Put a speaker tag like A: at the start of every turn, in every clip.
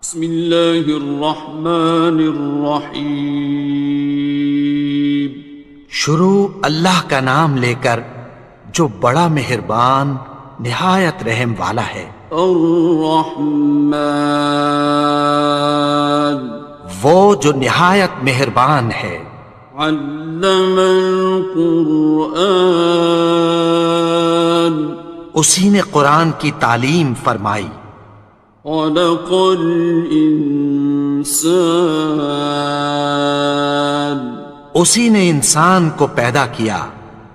A: بسم اللہ الرحمن الرحیم۔
B: شروع اللہ کا نام لے کر جو بڑا مہربان نہایت رحم والا ہے۔
A: الرحمن،
B: وہ جو نہایت مہربان ہے۔
A: علم القرآن،
B: اسی نے قرآن کی تعلیم فرمائی۔
A: خلق الانسان،
B: اسی نے انسان کو پیدا کیا۔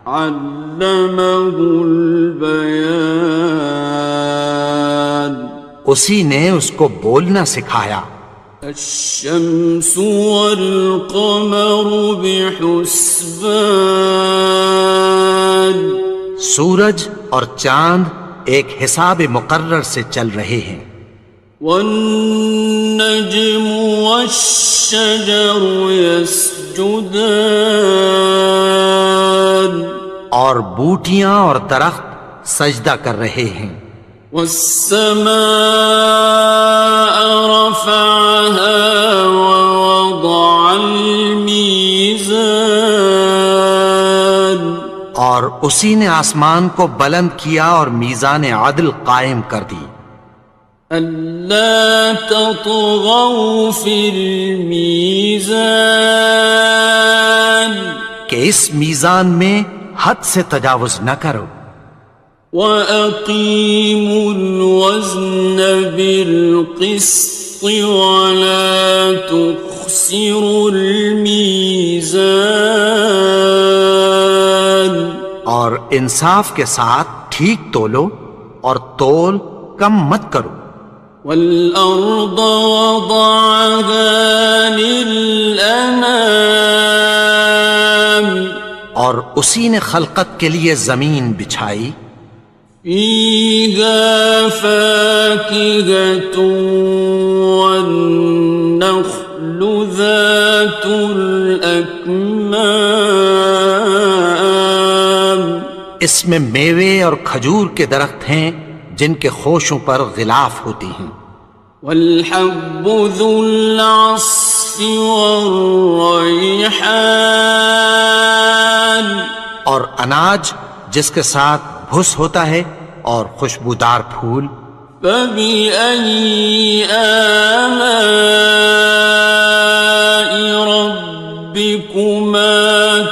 A: علمہ البیان،
B: اسی نے اس کو بولنا سکھایا۔
A: الشمس والقمر بحسبان،
B: سورج اور چاند ایک حساب مقرر سے چل رہے ہیں۔
A: والنجم والشجر يسجدان،
B: اور بوٹیاں اور درخت سجدہ کر رہے ہیں۔
A: والسماء رفعها ووضع الميزان،
B: اور اسی نے آسمان کو بلند کیا اور میزان عدل قائم کر دی۔
A: ألا تطغوا في الميزان،
B: کہ اس میزان میں حد سے تجاوز نہ کرو۔
A: وَأَقِيمُوا الْوَزْنَ بِالْقِسْطِ وَلَا تُخْسِرُوا الْمِيزَانَ،
B: اور انصاف کے ساتھ ٹھیک تولو اور تول کم مت کرو۔
A: وَالْأَرْضَ وَضَعَهَا لِلْأَنَامِ،
B: اور اسی نے خلقت کے لیے زمین بچھائی۔
A: فِيهَا فَاكِهَةٌ وَالنَّخْلُ ذَاتُ الْأَكْمَامِ،
B: اس میں میوے اور کھجور کے درخت ہیں جن کے خوشوں پر غلاف ہوتی ہیں۔
A: وَالْحَبُّ ذُو الْعَصْفِ وَالرَّيْحَانِ،
B: اور اناج جس کے ساتھ بھس ہوتا ہے اور خوشبودار پھول۔
A: فَبِأَيِّ آلَاءِ رَبِّكُمَا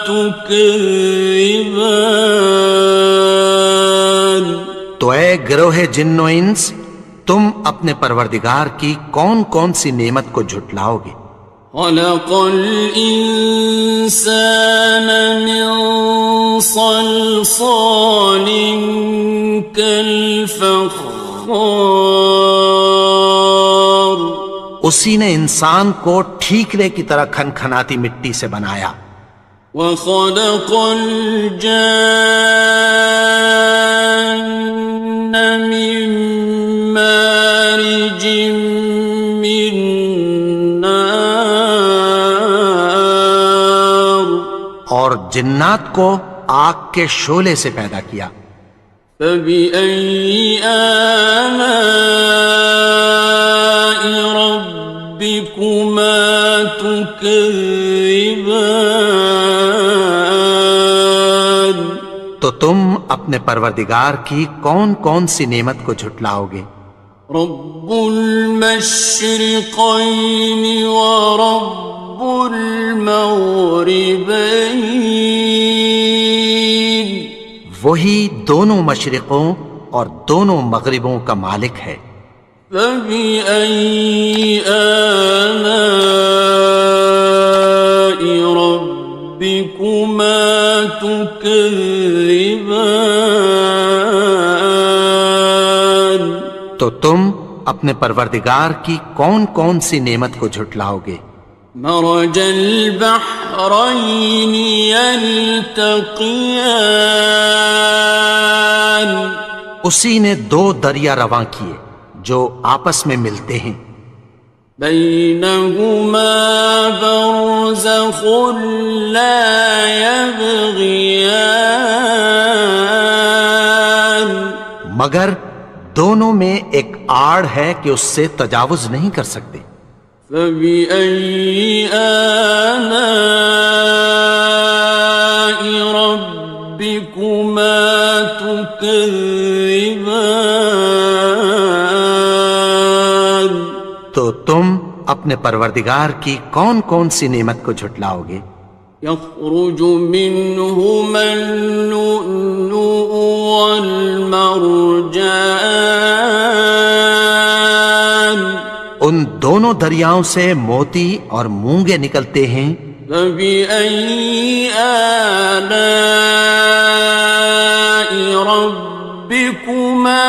A: تُكَذِّبَانِ،
B: تو اے گروہ جن و انس، تم اپنے پروردگار کی کون کون سی نعمت کو جھٹلاؤ گے؟
A: خَلَقَ الْإِنسَانَ مِنْ صَلْصَالٍ كَالْفَخَّارِ،
B: اسی نے انسان کو ٹھیکرے کی طرح کھنکھناتی مٹی سے بنایا۔
A: وَخَلَقَ الْجَانَّ مِن مَّارِجٍ مِّن نَّارٍ،
B: اور جنات کو آگ کے شعلے سے پیدا کیا۔
A: فَبِأَيِّ آلَاءِ رَبِّكُمَا تُكَذِّبَانِ،
B: تو تم اپنے پروردگار کی کون کون سی نعمت کو جھٹلاؤ گے؟
A: رب المشرقین ورب المغربین،
B: وہی دونوں مشرقوں اور دونوں مغربوں کا مالک ہے۔
A: فَبِأَيِّ آلَاءِ رَبِّكُمَا تُكَذِّبَانِ،
B: تو تم اپنے پروردگار کی کون کون سی نعمت کو جھٹلاؤ گے؟
A: مرج البحرین یلتقیان،
B: اسی نے دو دریا رواں کیے جو آپس میں ملتے ہیں۔
A: بینہما برزخ لا یبغیان،
B: مگر دونوں میں ایک آڑ ہے کہ اس سے تجاوز نہیں کر سکتے۔
A: فبأي آلاء ربكما تكذبان؟
B: تو تم اپنے پروردگار کی کون کون سی نعمت کو جھٹلاؤ گے؟
A: يخرج منهما اللؤلؤ والمرجان،
B: ان دونوں دریاؤں سے موتی اور مونگے نکلتے ہیں۔
A: فبأي آلاء ربكما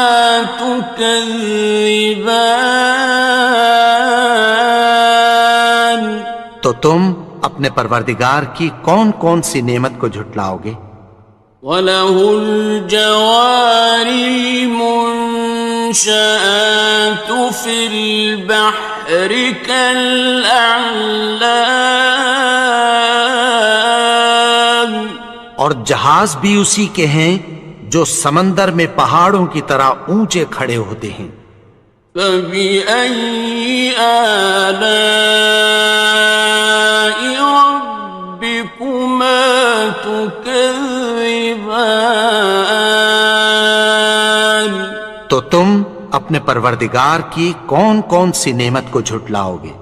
A: تكذبان؟
B: تو تم اپنے پروردگار کی کون کون سی نعمت کو جھٹلاؤ گے؟
A: وَلَهُ الْجَوَارِ الْمُنشَآتُ فِي الْبَحْرِ كَالْأَعْلَامِ،
B: اور جہاز بھی اسی کے ہیں جو سمندر میں پہاڑوں کی طرح اونچے کھڑے ہوتے ہیں۔
A: فَبِأَيِّ آلَاءِ رَبِّكُمَا تُكَذِّبَانِ؟
B: تو تم اپنے پروردگار کی کون کون سی نعمت کو جھٹلاؤ گے؟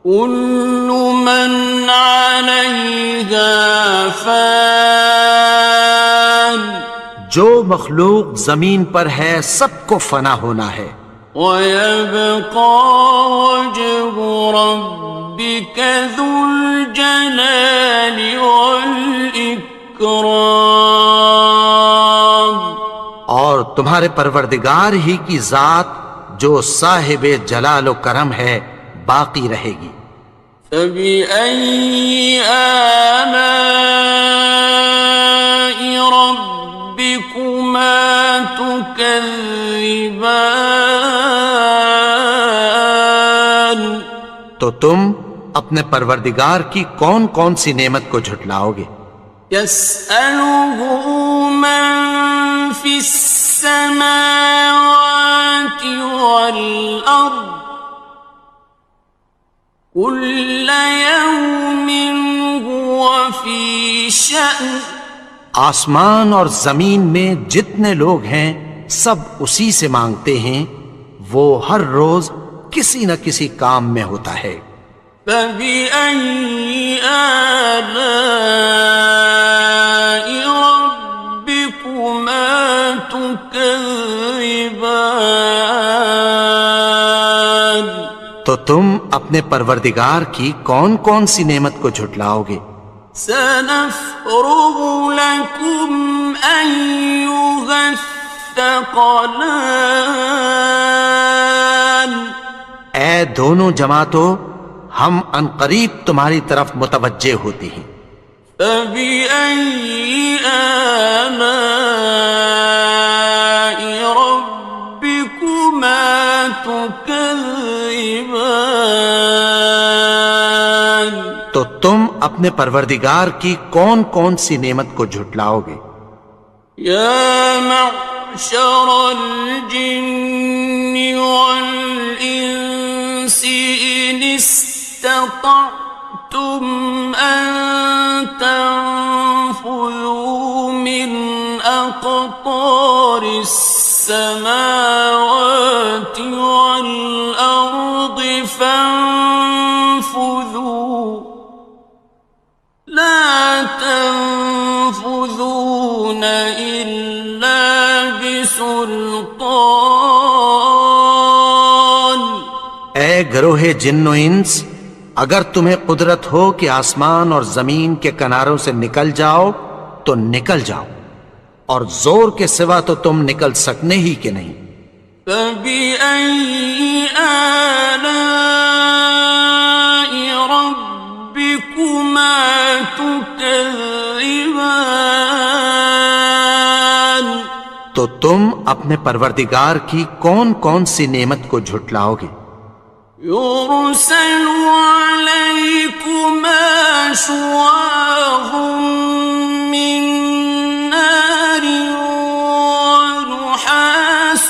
A: كُلُّ مَنْ عَلَيْهَا فَانٍ،
B: جو مخلوق زمین پر ہے سب کو فنا ہونا ہے۔
A: وَيَبْقَى وَجْهُ رَبِّكَ ذُو الْجَلَالِ وَالْإِكْرَامِ،
B: اور تمہارے پروردگار ہی کی ذات جو صاحب جلال و کرم ہے باقی رہے گی۔
A: فَبِأَيِّ آلَاءِ رَبِّكُمَا تُكَذِّبَانِ؟
B: تو تم اپنے پروردگار کی کون کون سی نعمت کو جھٹلاؤ گے؟
A: يَسْأَلُهُ مَن فِي السَّمَاوَاتِ وَالْأَرْضِ كُلَّ يَوْمٍ هُوَ فِي شَأْنٍ،
B: آسمان اور زمین میں جتنے لوگ ہیں سب اسی سے مانگتے ہیں، وہ ہر روز کسی نہ کسی کام میں ہوتا ہے۔
A: فَبِأَيِّ آلَاءِ رَبِّكُمَا تُكَذِّبَانِ؟
B: تو تم اپنے پروردگار کی کون کون سی نعمت کو جھٹلاؤ گے؟
A: سَنَفْرُغُ لَكُمْ أَيُّهَ الثَّقَلَانِ،
B: اے دونوں جماعتوں، ہم عنقریب تمہاری طرف متوجہ ہوتے ہیں۔
A: فَبِأَيِّ آلَاءِ رَبِّكُمَا تُكَذِّبَانِ؟
B: تو تم اپنے پروردگار کی کون کون سی نعمت کو جھٹلاؤ گے؟
A: يَا مَعْشَرَ الْجِنِّ وَالْإِنسِ إِنِ اسْتَطَعْتُمْ أَن تَنفُذُوا مِنْ أَقْطَارِ السَّمَاوَاتِ وَالْأَرْضِ فَانفُذُوا لَا تَنفُذُونَ إِلَّا بِسُلْطَانٍ۔
B: اے گروہ جن و انس، اگر تمہیں قدرت ہو کہ آسمان اور زمین کے کناروں سے نکل جاؤ تو نکل جاؤ، اور زور کے سوا تو تم نکل سکنے ہی کہ نہیں۔
A: فَبِأَيِّ آلَاءِ رَبِّكُمَا تُكَذِّبَانِ؟
B: تو تم اپنے پروردگار کی کون کون سی نعمت کو جھٹلاؤ گے؟
A: يُرْسَلُ عَلَيْكُمَا شُوَاظٌ مِّن نَّارٍ وَنُحَاسٌ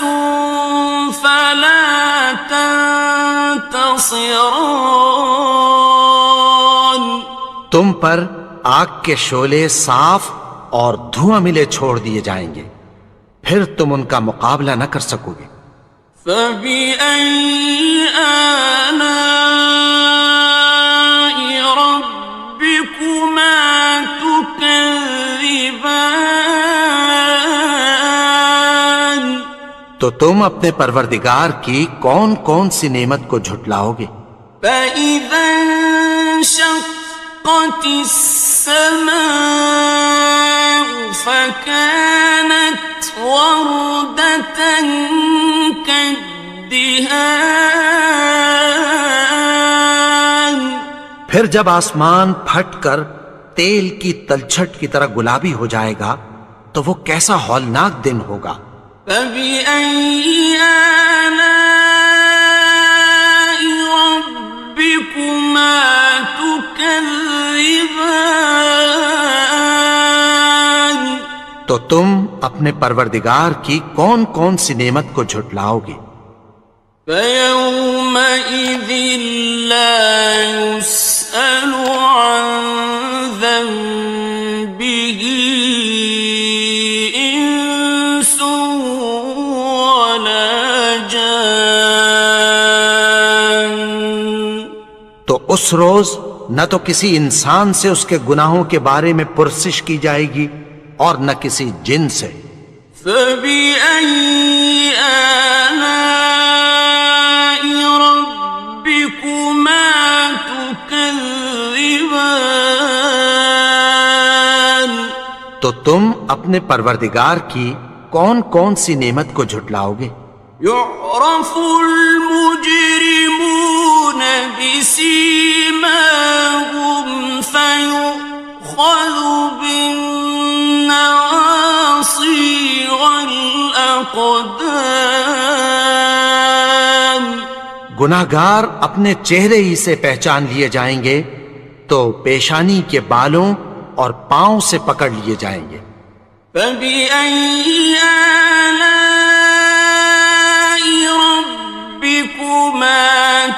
A: ينتصران
B: تم پر آگ کے شعلے صاف اور دھواں ملے چھوڑ دیے جائیں گے، پھر تم ان کا مقابلہ نہ کر سکو گے۔
A: فبأي آلاء ربكما تكذبان
B: تو تم اپنے پروردگار کی کون کون سی نعمت کو جھٹلاؤ گے؟
A: فإذا انشقت السماء فكانت وردة كالدهان
B: پھر جب آسمان پھٹ کر تیل کی تلچھٹ کی طرح گلابی ہو جائے گا تو وہ کیسا ہولناک دن ہوگا۔
A: فبأي آلاء ربكما تكذبان
B: تو تم اپنے پروردگار کی کون کون سی نعمت کو جھٹلاؤ گے؟
A: فيومئذ لا يسأل عن ذنبه إنس ولا جان
B: تو اس روز نہ تو کسی انسان سے اس کے گناہوں کے بارے میں پرسش کی جائے گی اور نہ کسی جن سے۔
A: فبأي آلاء ربكما تكذبان
B: تو تم اپنے پروردگار کی کون کون سی نعمت کو جھٹلاؤ گے؟
A: يعرف المجرمون بسيماهم فيؤخذ بالنواصي والأقدام
B: گناہگار اپنے چہرے ہی سے پہچان لیے جائیں گے تو پیشانی کے بالوں اور پاؤں سے پکڑ لیے جائیں گے۔
A: فبأي آلاء ربكما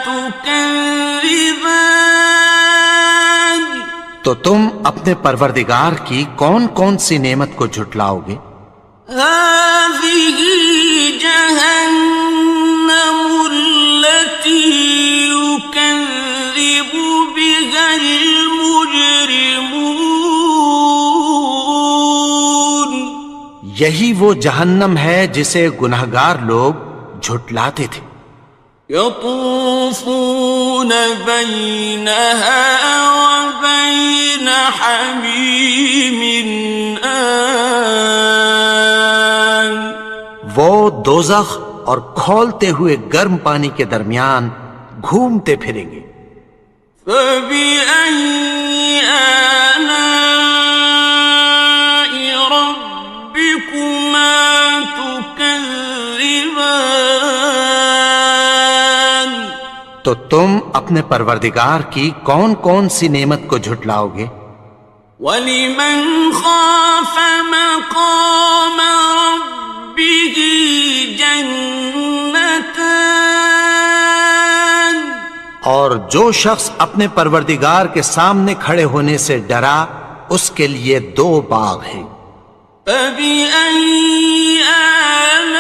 A: تكذبان
B: تو تم اپنے پروردگار کی کون کون سی نعمت کو جھٹلاؤ گے؟
A: هذه جهنم التي يكذب بها المجرمون
B: یہی وہ جہنم ہے جسے گناہگار لوگ جھٹلاتے تھے۔
A: يطوفون بينها وبين حميم آن
B: وہ دوزخ اور کھولتے ہوئے گرم پانی کے درمیان گھومتے پھریں گے۔
A: فبأي آلاء ربكما تكذبان
B: تو تم اپنے پروردگار کی کون کون سی نعمت کو جھٹلاؤ گے؟
A: وَلِمَنْ خَافَ مَقَامَ رَبِّهِ جَنَّتَانِ
B: اور جو شخص اپنے پروردگار کے سامنے کھڑے ہونے سے ڈرا اس کے لیے دو باغ ہیں۔
A: فَبِأَيِّ آلَاءِ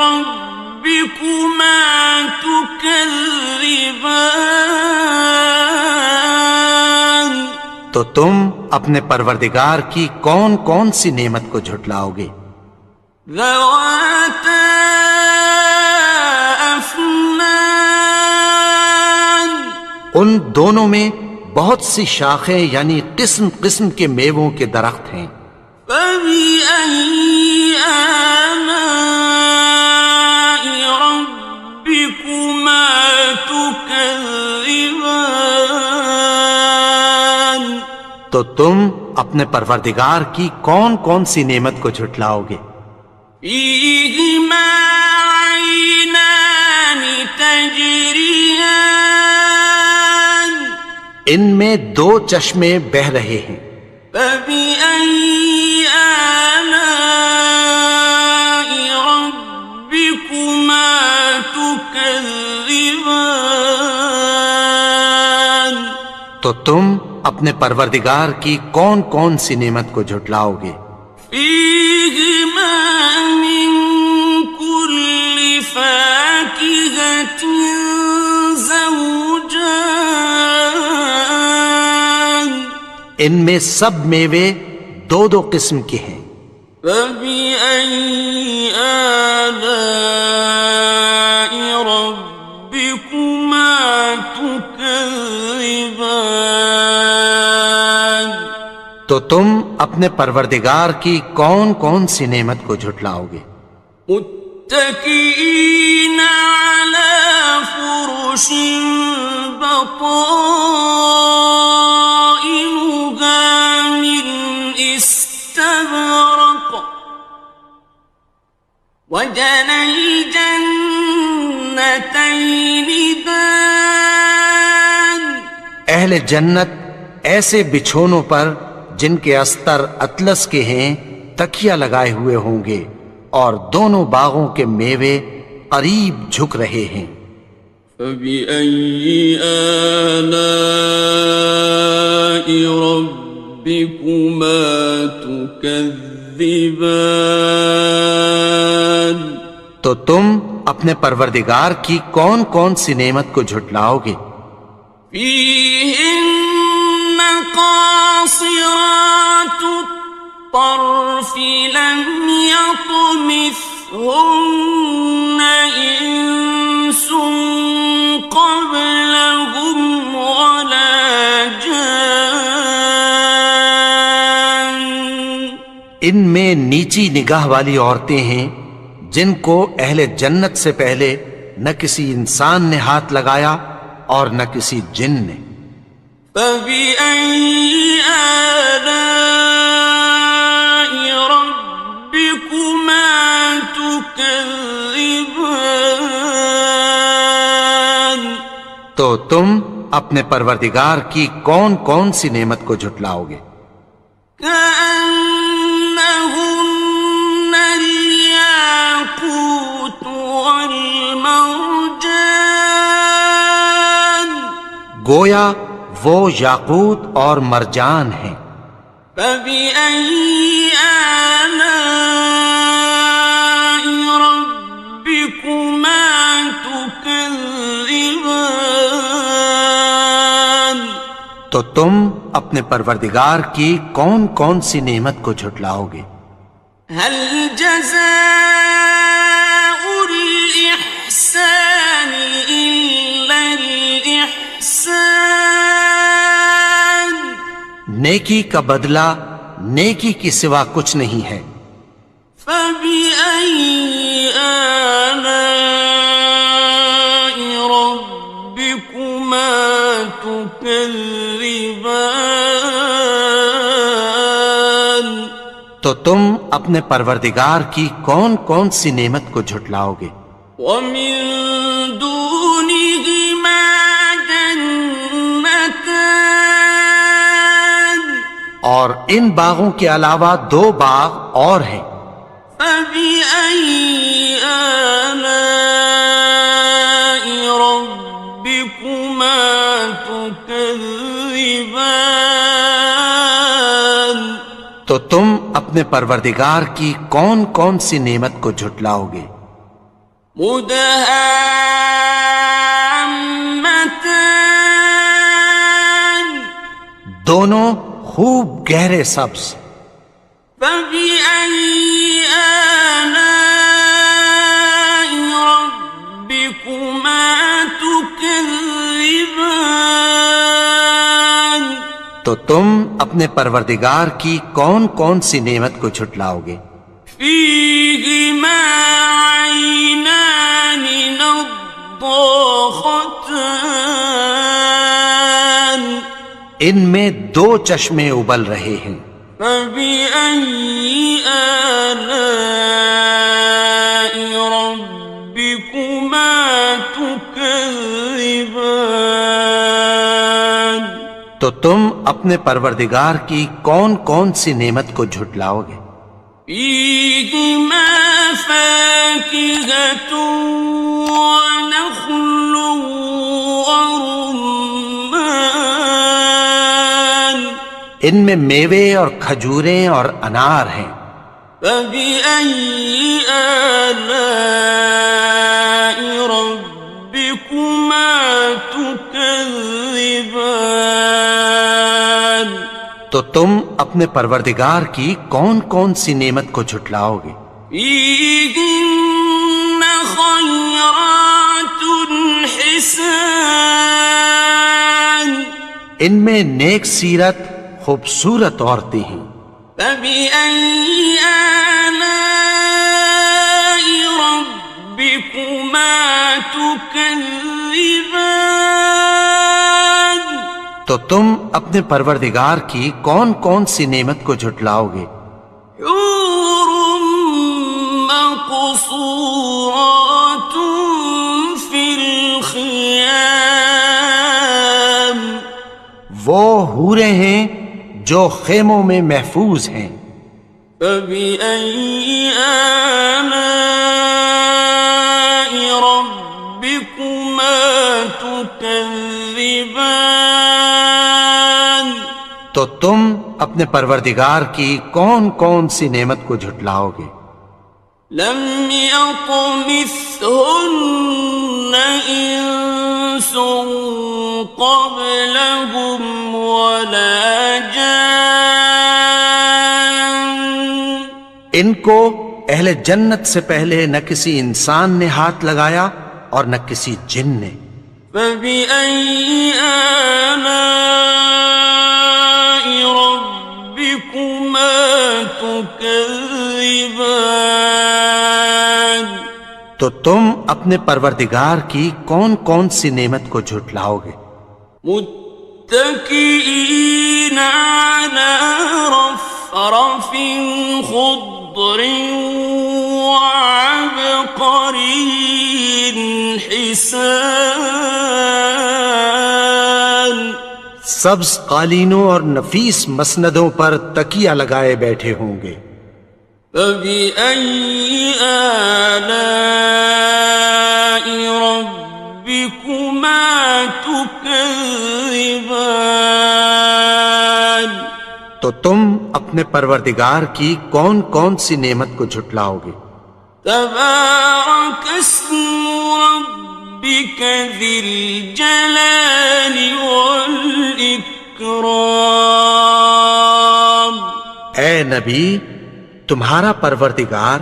A: رَبِّكُمَا تُكَذِّبَانِ
B: تو تم اپنے پروردگار کی کون کون سی نعمت کو جھٹلاؤ گے؟
A: ذَوَاتَا أَفْنَانٍ
B: ان دونوں میں بہت سی شاخیں یعنی قسم قسم کے میووں کے درخت ہیں۔
A: فَبِأَيِّ آلَاءِ رَبِّكُمَا تُكَذِّبَانِ
B: تو تم اپنے پروردگار کی کون کون سی نعمت کو جھٹلاؤ گے؟
A: فِيهِمَا عَيْنَانِ تَجْرِيَانِ
B: ان میں دو چشمے بہہ رہے ہیں۔
A: فَبِأَيِّ آلَاءِ رَبِّكُمَا تُكَذِّبَانِ تكذبان
B: تو تم اپنے پروردگار کی کون کون سی نعمت کو جھٹلاؤ گے؟
A: فيهما من كل فاكهة زوجان
B: ان میں سب میوے دو دو قسم کے ہیں۔
A: فبأي آلاء ربكما تكذبان
B: تو تم اپنے پروردگار کی کون کون سی نعمت کو جھٹلاؤ گے؟
A: متكئين على فرش بطائنها من استبرق وجنى الجنتين دان
B: اہل جنت ایسے بچھونوں پر جن کے استر اطلس کے ہیں تکیہ لگائے ہوئے ہوں گے، اور دونوں باغوں کے میوے قریب جھک رہے ہیں۔
A: فبأي آلاء ربكما تكذبان
B: تو تم اپنے پروردگار کی کون کون سی نعمت کو جھٹلاؤ گے؟
A: فيهن قاصرات الطرف لم يطمثهن إنس قبلهم ولا جان
B: ان میں نیچی نگاہ والی عورتیں ہیں جن کو اہل جنت سے پہلے نہ کسی انسان نے ہاتھ لگایا اور نہ کسی جن نے۔
A: فبأي آلاء ربكما تكذبان
B: تو تم اپنے پروردگار کی کون کون سی نعمت کو جھٹلاؤ گے؟
A: كأنهن الياقوت والمرجان
B: گویا وہ یاقوت اور مرجان ہیں۔
A: فبأي آلاء ربكما تكذبان
B: تو تم اپنے پروردگار کی کون کون سی نعمت کو جھٹلاؤ گے؟
A: هل جزاء الإحسان إلا الإحسان
B: نیکی کا بدلہ نیکی کی سوا کچھ نہیں ہے۔
A: فبأي آلاء ربكما تكذبان
B: تو تم اپنے پروردگار کی کون کون سی نعمت کو جھٹلاؤ گے؟
A: ومن دونهما جنتان
B: اور ان باغوں کے علاوہ دو باغ اور ہیں۔
A: فبأي آلاء ربكما تكذبان
B: تو تم اپنے پروردگار کی کون کون سی نعمت کو جھٹلاؤ گے؟
A: مدهامتان
B: دونوں خوب گہرے سبز۔
A: فبأي آلاء ربكما تكذبان
B: تو تم اپنے پروردگار کی کون کون سی نعمت کو جھٹلاؤ گے؟
A: فيهما عينان نضاختان
B: ان میں دو چشمے ابل رہے ہیں۔
A: فبأي آلاء ربكما تكذبان
B: تو تم اپنے پروردگار کی کون کون سی نعمت کو جھٹلاؤ گے؟
A: فيهما فاكهة ونخل ورمان
B: ان میں میوے اور کھجوریں اور انار ہیں.
A: فبأي آلاء ربكما تكذبان
B: تو تم اپنے پروردگار کی کون کون سی نعمت کو جھٹلاؤ گے؟
A: فيهن خيرات حسان
B: ان میں نیک سیرت خوبصورت عورتیں ہیں.
A: فبأي آلاء ربكما تكذبان
B: تو تم اپنے پروردگار کی کون کون سی نعمت کو جھٹلاؤ گے؟
A: حور مقصورات في الخيام
B: وہ حوریں ہیں جو خیموں میں محفوظ ہیں.
A: فبأي آلاء ربكما تكذبان
B: تو تم اپنے پروردگار کی کون کون سی نعمت کو جھٹلاؤ گے؟
A: لم يطمثهن إنس قبلهم ولا جان
B: ان کو اہل جنت سے پہلے نہ کسی انسان نے ہاتھ لگایا اور نہ کسی جن نے.
A: فبأي آلاء ربكما تكذبان
B: تو تم اپنے پروردگار کی کون کون سی نعمت کو جھٹلاؤ گے؟
A: متكئين على رفرف خضر وعبقري حسان
B: سبز قالینوں اور نفیس مسندوں پر تکیہ لگائے بیٹھے ہوں گے.
A: فبأي آلاء ربكما تكذبان
B: تو تم اپنے پروردگار کی کون کون سی نعمت کو جھٹلاؤ گے؟
A: تبارك اسم ربك ذي الجلال والإكرام
B: اے نبی، تمہارا پروردگار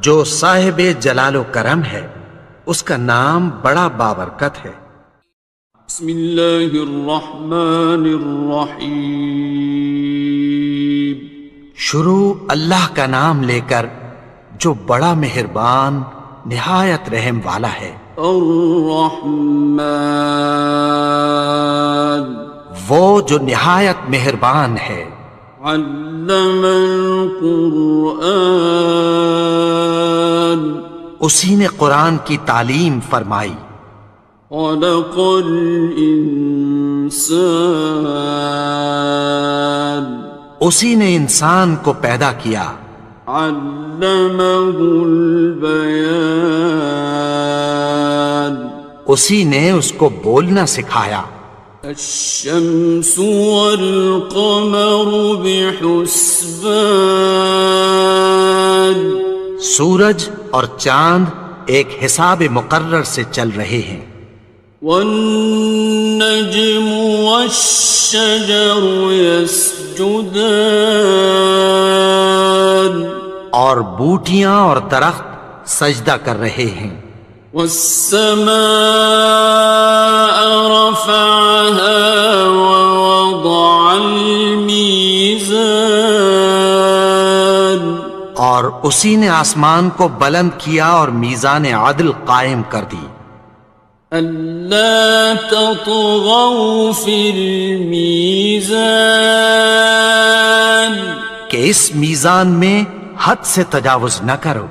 B: جو صاحب جلال و کرم ہے اس کا نام بڑا بابرکت ہے.
A: بسم اللہ الرحمن الرحیم
B: شروع اللہ کا نام لے کر جو بڑا مہربان نہایت رحم والا ہے.
A: الرحمن
B: وہ جو نہایت مہربان ہے.
A: علم القرآن
B: اسی نے قرآن کی تعلیم فرمائی.
A: خلق الانسان
B: اسی نے انسان کو پیدا کیا.
A: علمہ البیان
B: اسی نے اس کو بولنا سکھایا.
A: الشمس والقمر بحسبان
B: سورج اور چاند ایک حساب مقرر سے چل رہے ہیں.
A: والنجم والشجر يسجدان
B: اور بوٹیاں اور درخت سجدہ کر رہے ہیں.
A: والسماء رفعها ووضع الميزان
B: اور اسی نے آسمان کو بلند کیا اور میزان عدل قائم کر دی.
A: ألا تطغوا في الميزان
B: کہ اس میزان میں حد سے تجاوز نہ کرو.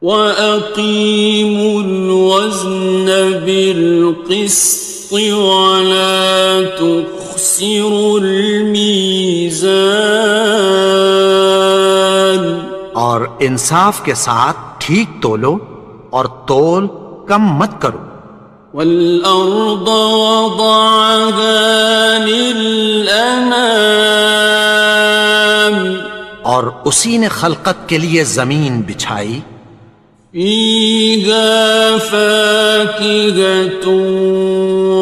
A: وَأَقِيمُوا الْوَزْنَ بِالْقِسْطِ وَلَا تُخْسِرُوا الْمِيزَانَ
B: اور انصاف کے ساتھ ٹھیک تولو اور تول کم مت کرو.
A: والأرض وضعها للأنام
B: اور اسی نے خلقت کے لیے زمین بچھائی.
A: فيها فاكهة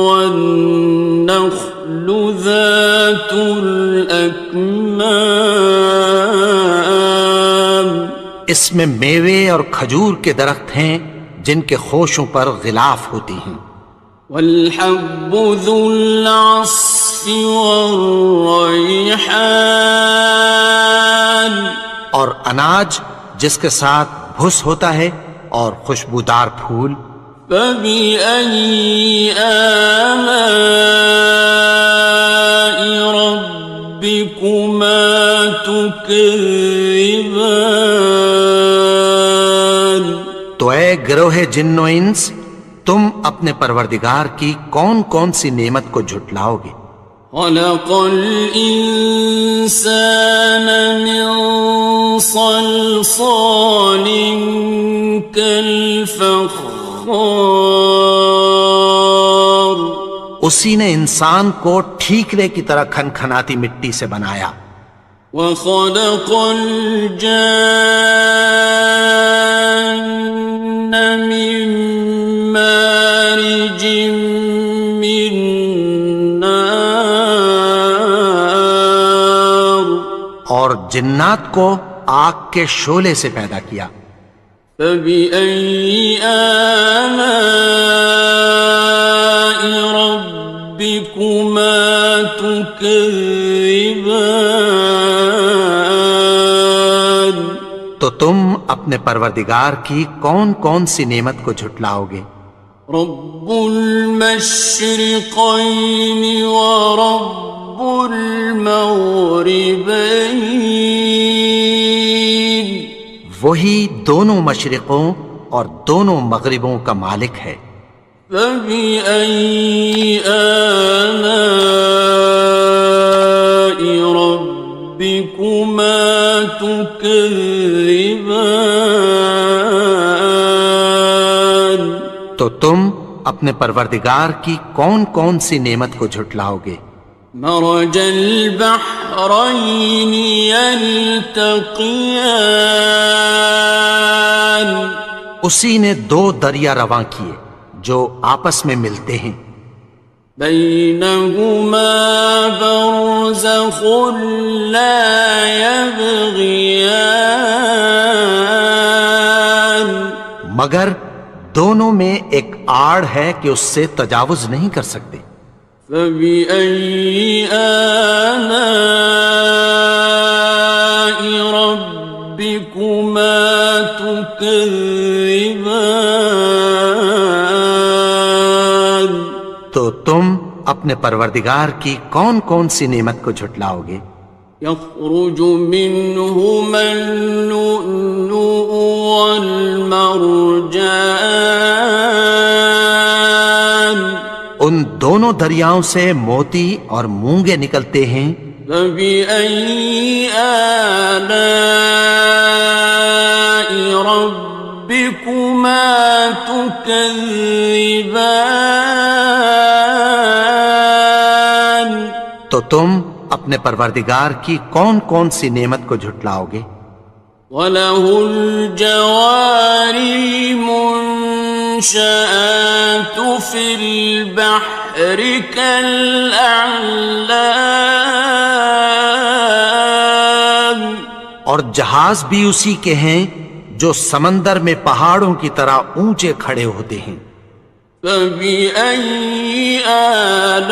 A: والنخل ذات الأكمام
B: اس میں میوے اور کھجور کے درخت ہیں جن کے خوشوں پر غلاف ہوتی ہیں.
A: والحب ذو العصف والريحان
B: اور اناج جس کے ساتھ بھس ہوتا ہے اور خوشبودار پھول.
A: فبأي آلاء ربكما تكذبان
B: تو اے گروہ جن و انس، تم اپنے پروردگار کی کون کون سی نعمت کو جھٹلاؤ گے؟
A: خلق الإنسان من صلصال كالفخار
B: اسی نے انسان کو ٹھیکرے کی طرح کھنکھناتی مٹی سے بنایا.
A: وخلق الجان من مارج من نار
B: اور جنات کو آگ کے شعلے سے پیدا کیا.
A: فبأي آلاء ربكما تكذبان
B: تو تم اپنے پروردگار کی کون کون سی نعمت کو جھٹلاؤ گے؟
A: رب المشرقين ورب المغربين
B: وہی دونوں مشرقوں اور دونوں مغربوں کا مالک ہے.
A: فبأي آلاء ربكما تكذبان
B: تو تم اپنے پروردگار کی کون کون سی نعمت کو جھٹلاؤ گے؟
A: مرج البحرين يلتقيان
B: اسی نے دو دریا رواں کیے جو آپس میں ملتے ہیں.
A: بينهما برزخ لا يبغيان
B: مگر دونوں میں ایک آڑ ہے کہ اس سے تجاوز نہیں کر سکتے.
A: فبأي آلاء ربكما تكذبان
B: تو تم اپنے پروردگار کی کون کون سی نعمت کو جھٹلاؤ گے؟
A: يخرج منهما اللؤلؤ والمرجان
B: ان دونوں دریاؤں سے موتی اور مونگے نکلتے ہیں.
A: فبأي آلاء ربكما تكذبان
B: تو تم اپنے پروردگار کی کون کون سی نعمت کو جھٹلاؤ گے؟
A: وَلَهُ الْجَوَارِ الْمُنشَآتُ فِي الْبَحْرِ كَالْأَعْلَامِ
B: اور جہاز بھی اسی کے ہیں جو سمندر میں پہاڑوں کی طرح اونچے کھڑے ہوتے ہیں.
A: فَبِأَيِّ آلَاءِ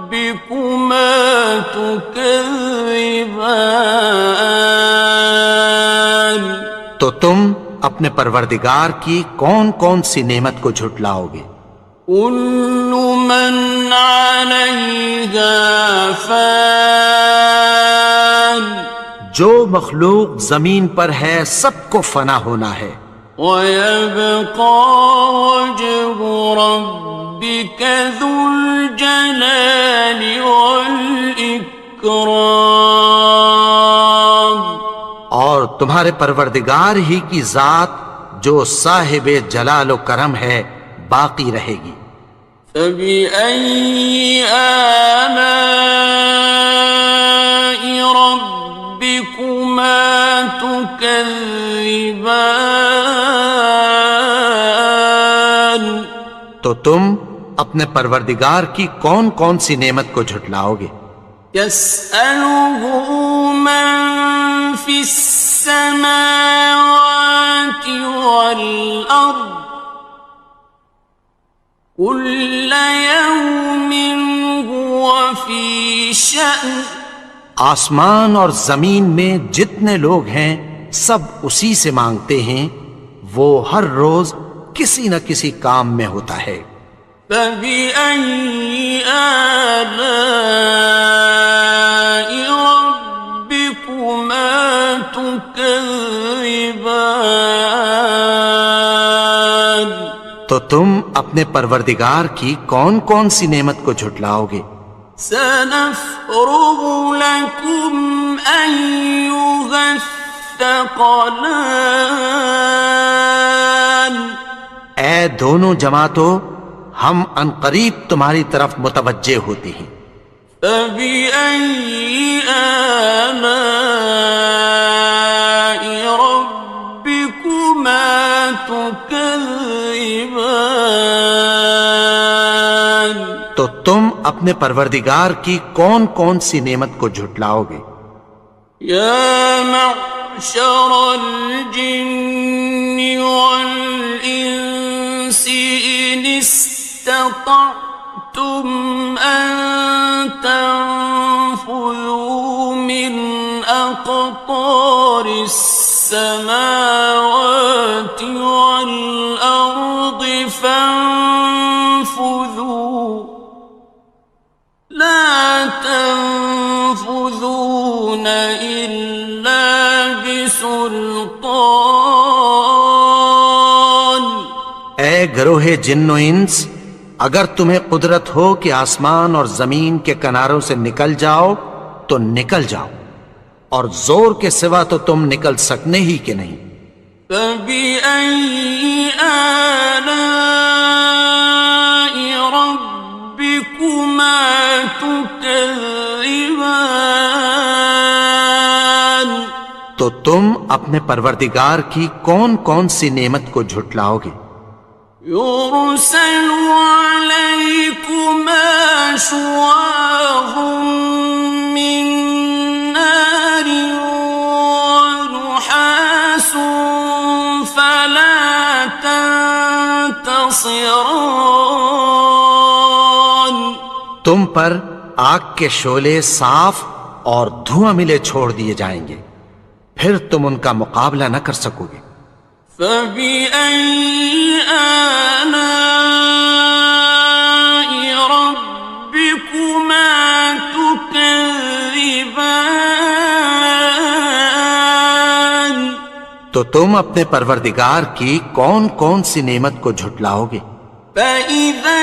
A: رَبِّكُمَا تُكَذِّبَانِ
B: تو تم اپنے پروردگار کی کون کون سی نعمت کو جھٹلاؤ گے؟
A: كُلُّ مَنْ عَلَيْهَا فَانٍ
B: جو مخلوق زمین پر ہے سب کو فنا ہونا ہے.
A: وَيَبْقَى وَجْهُ رَبِّكَ ذُو الْجَلَالِ وَالْإِكْرَامِ
B: تمہارے پروردگار ہی کی ذات جو صاحب جلال و کرم ہے باقی رہے گی۔
A: فَبِأَيِّ آلَاءِ رَبِّكُمَا تُكَذِّبَانِ؟
B: تو تم اپنے پروردگار کی کون کون سی نعمت کو جھٹلاؤ گے؟
A: يَسْأَلُهُ مَن فِي السَّمَاوَاتِ وَالْأَرْضِ كُلَّ يَوْمٍ هُوَ فِي شَأْنٍ۔
B: آسمان اور زمین میں جتنے لوگ ہیں سب اسی سے مانگتے ہیں، وہ ہر روز کسی نہ کسی کام میں ہوتا ہے۔
A: فَبِأَيِّ آلَاءِ رَبِّكُمَا تُكَذِّبَانِ؟
B: تو تم اپنے پروردگار کی کون کون سی نعمت کو جھٹلاؤ گے؟
A: سَنَفْرُغُ لَكُمْ أَيُّهَ الثَّقَلَانِ۔
B: اے دونوں جماعتوں، ہم عنقریب تمہاری طرف متوجہ ہوتے ہیں۔
A: فَبِأَيِّ آلَاءِ رَبِّكُمَا تُكَذِّبَانِ؟
B: تو تم اپنے پروردگار کی کون کون سی نعمت کو جھٹلاؤ گے؟
A: يَا مَعْشَرَ الْجِنِّ وَالْإِنسِ إِنِ اسْتَطَعْتُمْ أَن تَنفُذُوا مِنْ أَقْطَارِ السَّمَاوَاتِ وَالْأَرْضِ فَانفُذُوا لَا تَنفُذُونَ إِلَّا بِسُلْطَانٍ۔
B: اے گروہ جن و انس، اگر تمہیں قدرت ہو کہ آسمان اور زمین کے کناروں سے نکل جاؤ تو نکل جاؤ، اور زور کے سوا تو تم نکل سکنے ہی کہ نہیں۔
A: فَبِأَيِّ آلَاءِ رَبِّكُمَا تُكَذِّبَانِ؟
B: تو تم اپنے پروردگار کی کون کون سی نعمت کو جھٹلاؤ گے؟
A: يُرْسَلُ عَلَيْكُمَا شُوَاظٌ مِّن نَّارٍ وَنُحَاسٌ فَلَا تَنتَصِرَانِ۔
B: تم پر آگ کے شعلے صاف اور دھواں ملے چھوڑ دیے جائیں گے، پھر تم ان کا مقابلہ نہ کر سکو گے۔
A: فَبِأَيِّ آلَاءِ رَبِّكُمَا تُكَذِّبَانِ؟
B: تو تم اپنے پروردگار کی کون کون سی نعمت کو جھٹلاؤ گے؟
A: فَإِذَا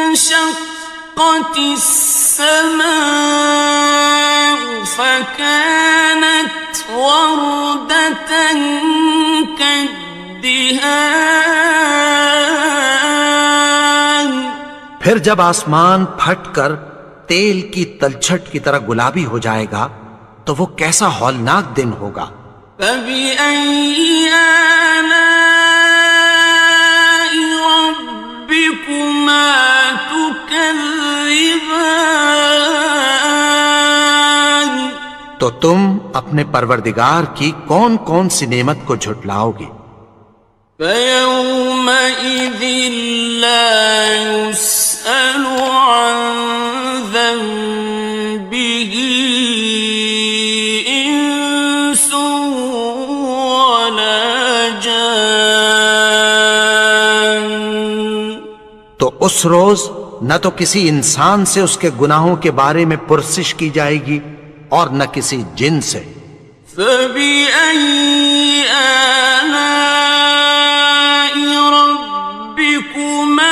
A: انشَقَّتِ السَّمَاءُ فَكَانَتْ وَرْدَةً كَالدِّهَانِ۔
B: پھر جب آسمان پھٹ کر تیل کی تلچھٹ کی طرح گلابی ہو جائے گا تو وہ کیسا ہولناک دن ہوگا۔
A: فَبِأَيِّ آلَاءِ رَبِّكُمَا تُكَذِّبَانِ؟
B: تو تم اپنے پروردگار کی کون کون سی نعمت کو جھٹلاؤ گے؟
A: فَيَوْمَئِذٍ لَا يُسْأَلُ عَن ذَنبِهِ إِنسٌ وَلَا جَانٌّ۔
B: تو اس روز نہ تو کسی انسان سے اس کے گناہوں کے بارے میں پرسش کی جائے گی اور نہ کسی جن سے۔
A: فَبِأَيِّ آلَاءِ رَبِّكُمَا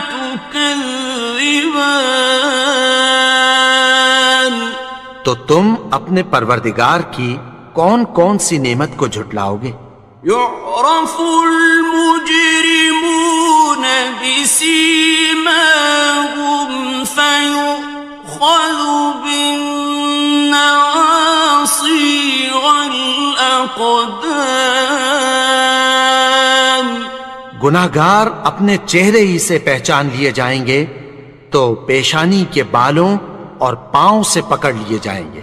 A: تُكَذِّبَانِ؟
B: تو تم اپنے پروردگار کی کون کون سی نعمت کو جھٹلاؤ گے؟
A: يعرف المجرمون بسيماهم فيؤخذ بالنواصي والأقدام.
B: گناہگار اپنے چہرے ہی سے پہچان لیے جائیں گے تو پیشانی کے بالوں اور پاؤں سے پکڑ لیے جائیں گے.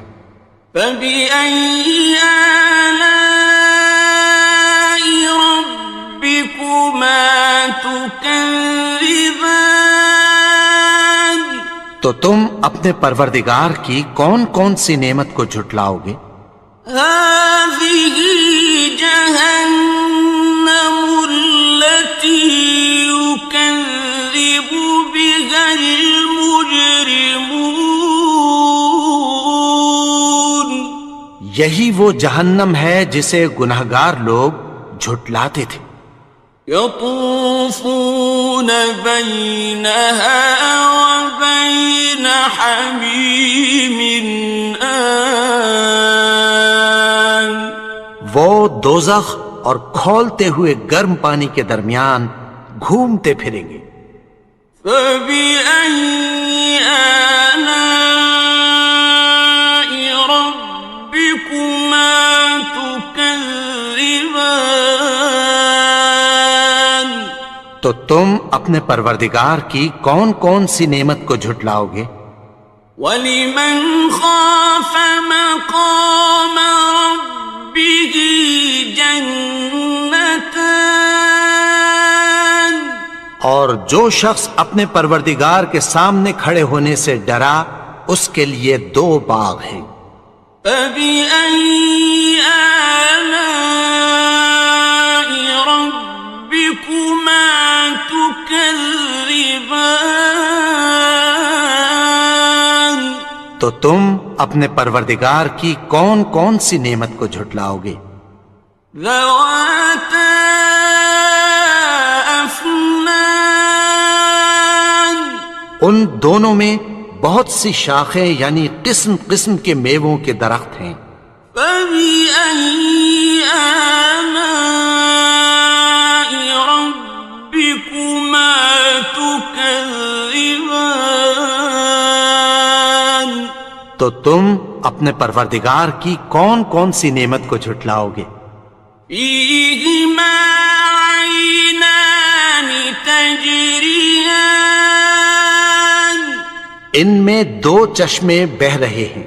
A: فَبِأَيِّ آلَاءِ رَبِّكُمَا تُكَذِّبَانِ.
B: تو تم اپنے پروردگار کی کون کون سی نعمت کو جھٹلاؤ گے؟
A: هَٰذِهِ جَهَنَّمُ الَّتِي يُكَذِّبُ بِهَا الْمُجْرِمُونَ.
B: یہی وہ جہنم ہے جسے گناہگار لوگ جھٹلاتے تھے.
A: يطوفون بينها وبين حميم آن.
B: وہ دوزخ اور کھولتے ہوئے گرم پانی کے درمیان گھومتے پھریں گے.
A: فبأي آلاء ربكما تكذبان.
B: تو تم اپنے پروردگار کی کون کون سی نعمت کو جھٹلاؤ گے؟
A: وَلِمَنْ خَافَ مَقَامَ رَبِّهِ جَنَّتَانِ.
B: اور جو شخص اپنے پروردگار کے سامنے کھڑے ہونے سے ڈرا اس کے لیے 2 باغ ہیں.
A: فَبِأَيِّ آلَاءِ رَبِّكُمَا تُكَذِّبَانِ.
B: تو تم اپنے پروردگار کی کون کون سی نعمت کو جھٹلاؤ گے؟
A: ذَوَاتَا أَفْنَانٍ.
B: ان دونوں میں بہت سی شاخیں یعنی قسم قسم کے میووں کے درخت ہیں.
A: فَبِأَيِّ آلَاءِ رَبِّكُمَا تُكَذِّبَانِ.
B: تو تم اپنے پروردگار کی کون کون سی نعمت کو جھٹلاؤ گے؟
A: فِيهِمَا عَيْنَانِ تَجْرِيَانِ.
B: ان میں 2 چشمے بہہ رہے ہیں.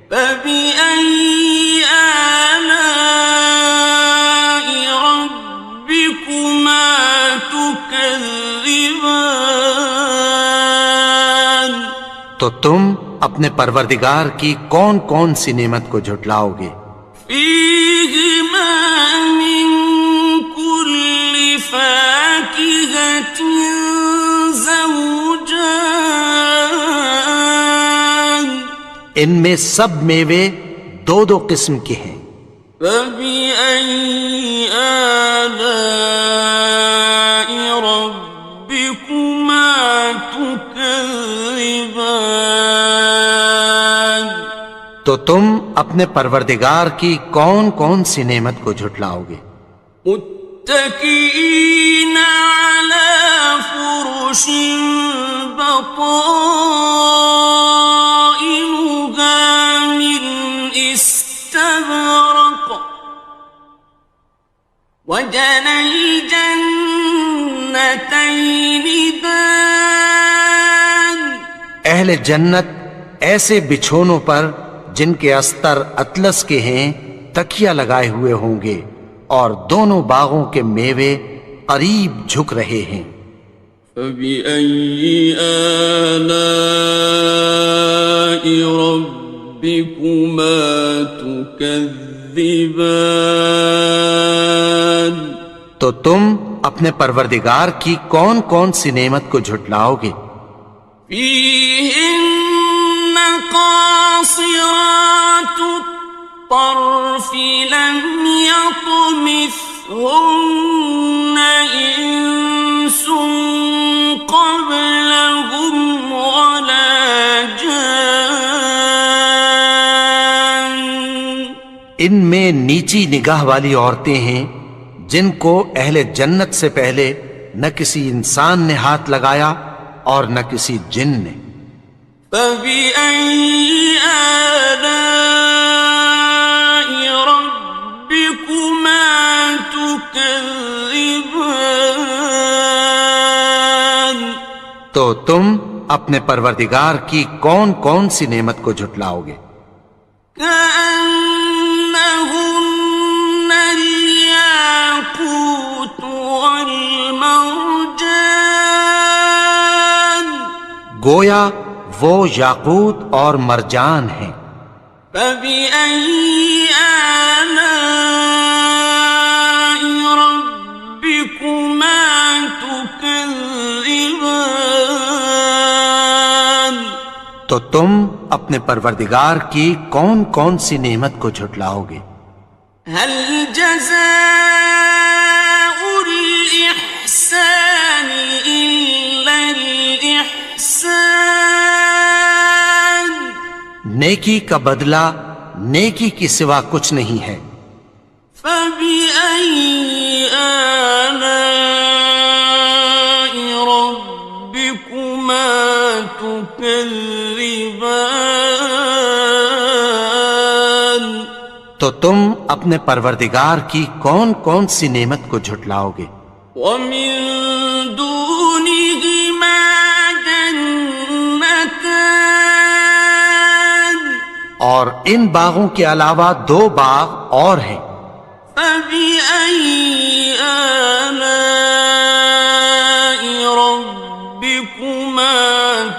A: فَبِأَيِّ آلَاءِ رَبِّكُمَا تُكَذِّبَانِ.
B: تو تم اپنے پروردگار کی کون کون سی نعمت کو جھٹلاؤ گے؟
A: فِيهِمَا مِن كُلِّ فَاكِهَةٍ زَوْجَانِ.
B: ان میں سب میوے 2 قسم کے ہیں.
A: فَبِأَيِّ آلَاءِ رَبِّكُمَا تُكَذِّبَانِ.
B: تو تم اپنے پروردگار کی کون کون سی نعمت کو جھٹلاؤ گے؟
A: متكئين على فرش بطائنها من استبرق وجنى الجنتين دان.
B: اہل جنت ایسے بچھونوں پر جن کے استر اطلس کے ہیں تکیہ لگائے ہوئے ہوں گے اور دونوں باغوں کے میوے قریب جھک رہے ہیں.
A: فَبِأَيِّ آلَاءِ رَبِّكُمَا تُكَذِّبَانِ.
B: تو تم اپنے پروردگار کی کون کون سی نعمت کو جھٹلاؤ گے؟
A: فِيهِنَّ قَاصِرَاتُ الطَّرْفِ لَمْ يَطْمِثْهُنَّ إِنسٌ قَبْلَهُمْ وَلَا جَانٌّ.
B: ان میں نیچی نگاہ والی عورتیں ہیں جن کو اہل جنت سے پہلے نہ کسی انسان نے ہاتھ لگایا اور نہ کسی جن نے۔
A: فَبِأَيِّ آلَاءِ رَبِّكُمَا تُكَذِّبَانِ،
B: تو تم اپنے پروردگار کی کون کون سی نعمت کو جھٹلاؤ گے؟
A: كأنهن الياقوت والمرجان،
B: گویا وہ یاقوت اور مرجان ہیں۔
A: فبأي آلاء ربكما تكذبان،
B: تو تم اپنے پروردگار کی کون کون سی نعمت کو جھٹلاؤ گے؟
A: هل جزاء الإحسان إلا الإحسان،
B: نیکی کا بدلہ نیکی کی سوا کچھ نہیں ہے۔
A: فبأي آلاء ربكما تكذبان،
B: تو تم اپنے پروردگار کی کون کون سی نعمت کو جھٹلاؤ گے؟
A: ومن دونهما جنتان،
B: اور ان باغوں کے علاوہ دو باغ اور ہیں۔
A: فبأي آلاء ربكما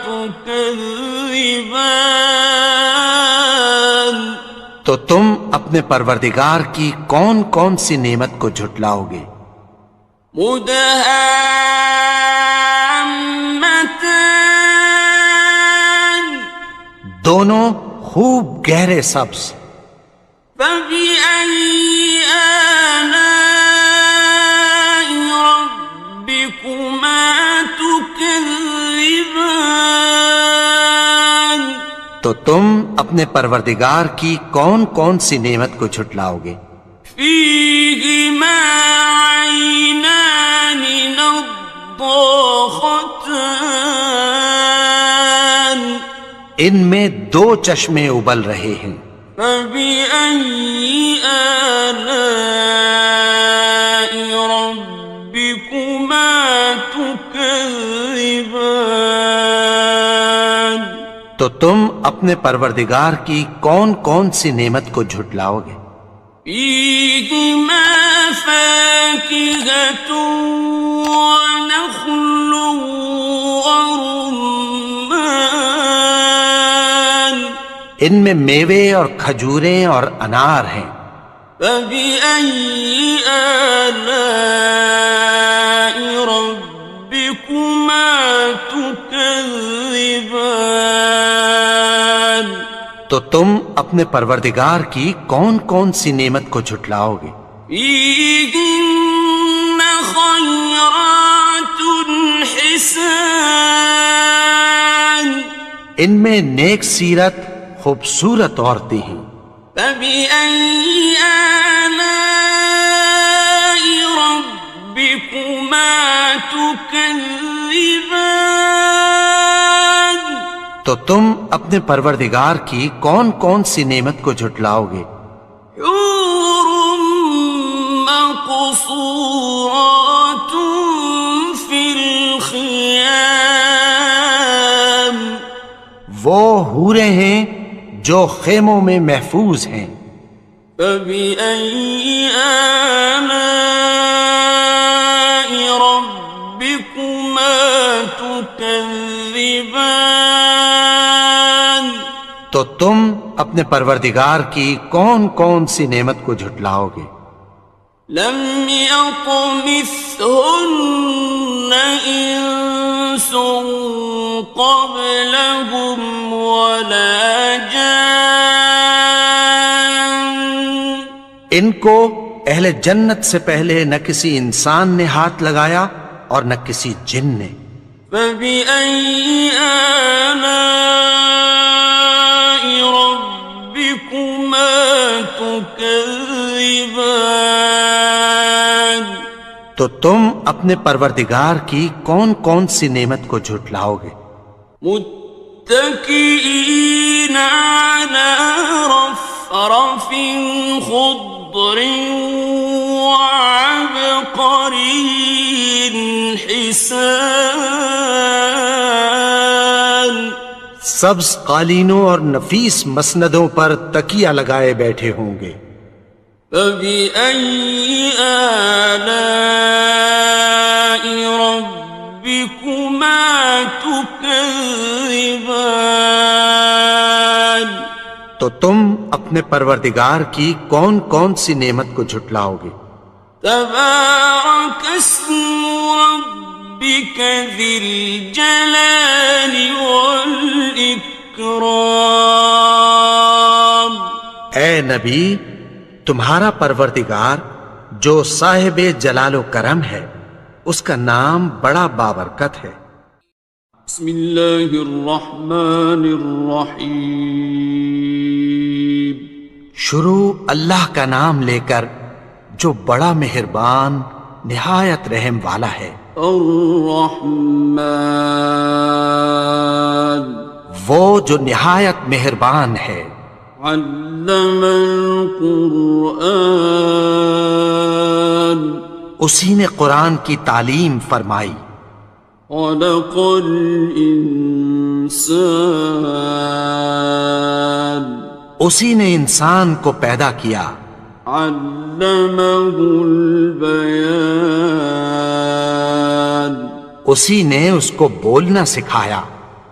A: تكذبان،
B: تو تم اپنے پروردگار کی کون کون سی نعمت کو جھٹلاؤ گے؟
A: مدہامتان،
B: دونوں خوب گہرے سبز۔
A: فبأي آلاء ربكما تكذبان،
B: تو تم اپنے پروردگار کی کون کون سی نعمت کو جھٹلاؤ گے؟
A: فيهما عينان نضاختان،
B: ان میں دو چشمے ابل رہے ہیں۔
A: فبأي آلاء ربكما تكذبان،
B: تو تم اپنے پروردگار کی کون کون سی نعمت کو جھٹلاؤ گے؟
A: فيهما فاكهة ونخل ورمان،
B: ان میں میوے اور کھجوریں اور انار ہیں۔
A: فبأي آلاء ربكما تكذبان،
B: تو تم اپنے پروردگار کی کون کون سی نعمت کو جھٹلاؤ گے؟
A: فيهن خيرات حسان،
B: ان میں نیک سیرت خوبصورت عورتیں ہیں۔
A: فبأي آلاء ربكما تكذبان،
B: تو تم اپنے پروردگار کی کون کون سی نعمت کو جھٹلاؤ گے؟
A: حور مقصورات في الخيام،
B: وہ حوریں ہیں جو خیموں میں محفوظ ہیں۔
A: فبأي آلاء ربكما تكذبان،
B: تو تم اپنے پروردگار کی کون کون سی نعمت کو جھٹلاؤ گے؟
A: لم يطمثهن إنس قبلهم ولا جان،
B: ان کو اہل جنت سے پہلے نہ کسی انسان نے ہاتھ لگایا اور نہ کسی جن نے۔
A: فبأي آلاء ربكما تكذبان، تكذبان
B: تو تم اپنے پروردگار کی کون کون سی نعمت کو جھٹلاؤ گے؟
A: متكئين على رفرف خضر وعبقري حسان
B: سبز قالینوں اور نفیس مسندوں پر تکیہ لگائے بیٹھے ہوں گے۔
A: فبأي آلاء ربكما تكذبان
B: تو تم اپنے پروردگار کی کون کون سی نعمت کو جھٹلاؤ گے؟
A: تبارك اسم ربك ذي الجلال والإكرام
B: اے نبی، تمہارا پروردگار جو صاحب جلال و کرم ہے، اس کا نام بڑا بابرکت ہے۔
A: بسم اللہ الرحمن الرحیم
B: شروع اللہ کا نام لے کر جو بڑا مہربان نہایت رحم والا ہے۔
A: الرحمن
B: وہ جو نہایت مہربان ہے۔
A: علم القرآن
B: اسی نے قرآن کی تعلیم فرمائی۔
A: خلق الانسان
B: اسی نے انسان کو پیدا کیا۔
A: علمہ البیان
B: اسی نے اس کو بولنا سکھایا۔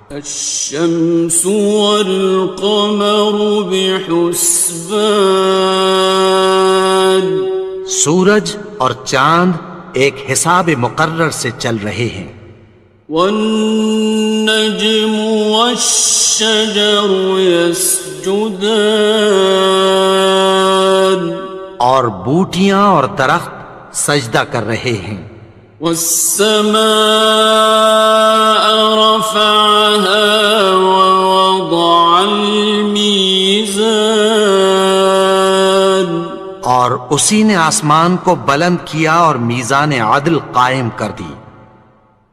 A: الشمس والقمر بحسبان
B: سورج اور چاند ایک حساب مقرر سے چل رہے ہیں۔
A: والنجم والشجر يسجدان
B: اور بوٹیاں اور درخت سجدہ کر رہے ہیں۔
A: والسماء رفعها ووضع الميزان
B: اور اسی نے آسمان کو بلند کیا اور میزان عدل قائم کر دی۔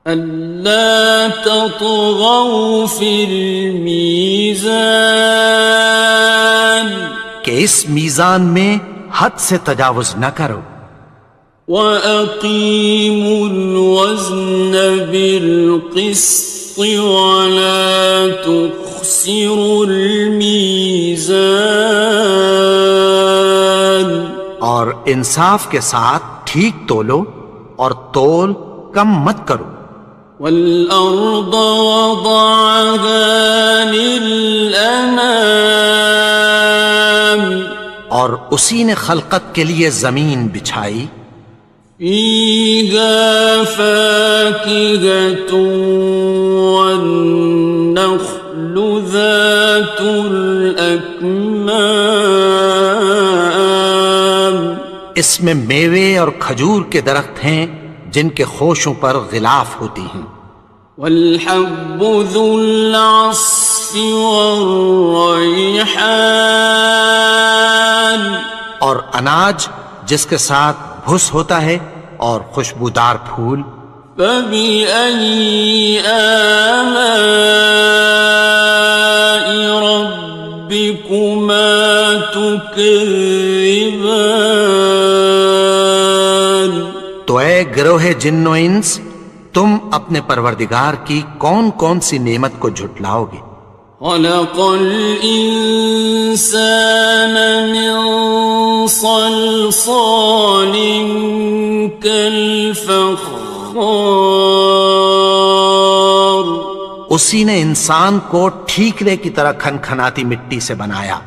A: ألا تطغوا في الميزان
B: کہ اس میزان میں حد سے تجاوز نہ کرو۔
A: وَأَقِيمُوا الْوَزْنَ بِالْقِسْطِ وَلَا تُخْسِرُوا الْمِيزَانَ
B: اور انصاف کے ساتھ ٹھیک تولو اور تول کم مت کرو۔
A: وَالْأَرْضَ وَضَعَهَا لِلْأَنَامِ
B: اور اسی نے خلقت کے لیے زمین بچھائی۔
A: فِيهَا فَاكِهَةٌ وَالنَّخْلُ ذَاتُ الْأَكْمَامِ
B: اس میں میوے اور کھجور کے درخت ہیں جن کے خوشوں پر غلاف ہوتی ہیں۔
A: وَالْحَبُّ ذُو الْعَصْفِ وَالرَّيْحَانِ
B: اور اناج جس کے ساتھ بھس ہوتا ہے اور خوشبودار پھول۔
A: فَبِأَيِّ آلَاءِ رَبِّكُمَا تُكَذِّبَانِ
B: تو اے گروہ جن و انس، تم اپنے پروردگار کی کون کون سی نعمت کو جھٹلاؤ گے؟
A: خلق الإنسان من صلصال كالفخار
B: اسی نے انسان کو ٹھیکرے کی طرح کھنکھناتی مٹی سے بنایا۔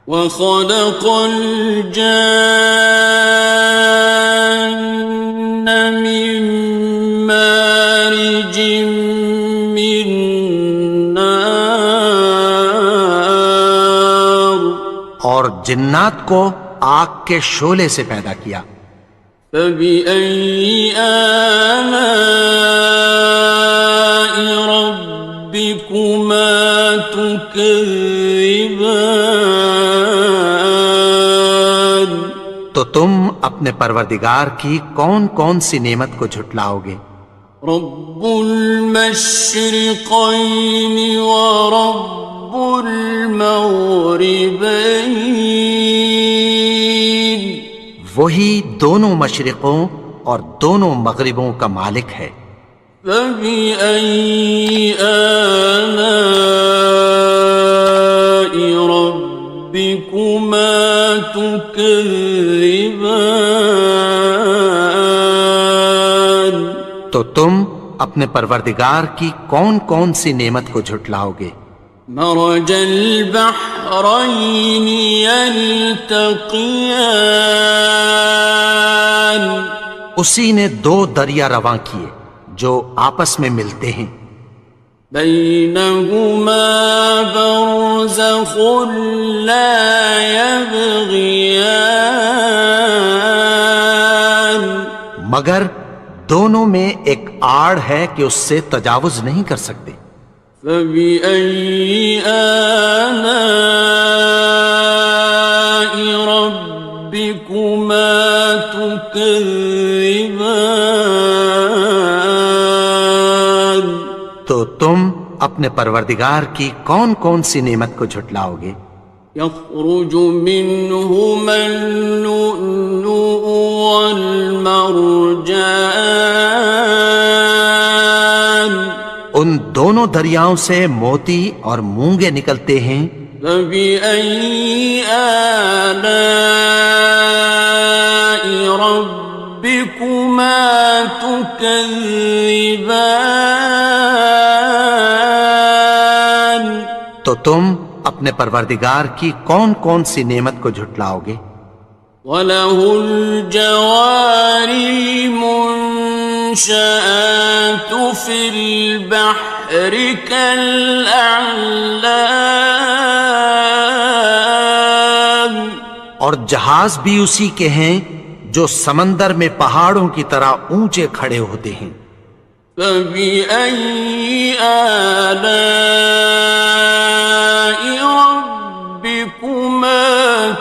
A: وخلق الجان من مارج من نار
B: اور جنات کو آگ کے شعلے سے پیدا کیا۔
A: فبأي آلاء ربكما تكذبان
B: تم اپنے پروردگار کی کون کون سی نعمت کو جھٹلاؤ گے؟
A: رب المشرقین ورب المغربین،
B: وہی دونوں مشرقوں اور دونوں مغربوں کا مالک ہے۔
A: فبأي آلاء ربكما تكذبان،
B: تو تم اپنے پروردگار کی کون کون سی نعمت کو جھٹلاؤ گے؟
A: مرج البحرين يلتقيان،
B: اسی نے دو دریا رواں کیے جو آپس میں ملتے ہیں،
A: بينهما برزخ لا يبغيان،
B: مگر دونوں میں ایک آڑ ہے کہ اس سے تجاوز نہیں کر سکتے۔
A: فبأي آلاء ربكما تكذبان،
B: تو تم اپنے پروردگار کی کون کون سی نعمت کو جھٹلاؤ گے؟
A: يخرج منهما اللؤلؤ والمرجان،
B: ان دونوں دریاؤں سے موتی اور مونگے نکلتے ہیں۔
A: فبأي آلاء ربكما تكذبان،
B: تو تم اپنے پروردگار کی کون کون سی نعمت کو جھٹلاؤ گے؟
A: وَلَهُ الْجَوَارِ الْمُنشَآتُ فِي الْبَحْرِ كَالْأَعْلَامِ،
B: اور جہاز بھی اسی کے ہیں جو سمندر میں پہاڑوں کی طرح اونچے کھڑے ہوتے ہیں۔
A: فَبِأَيِّ آلَاءِ رَبِّكُمَا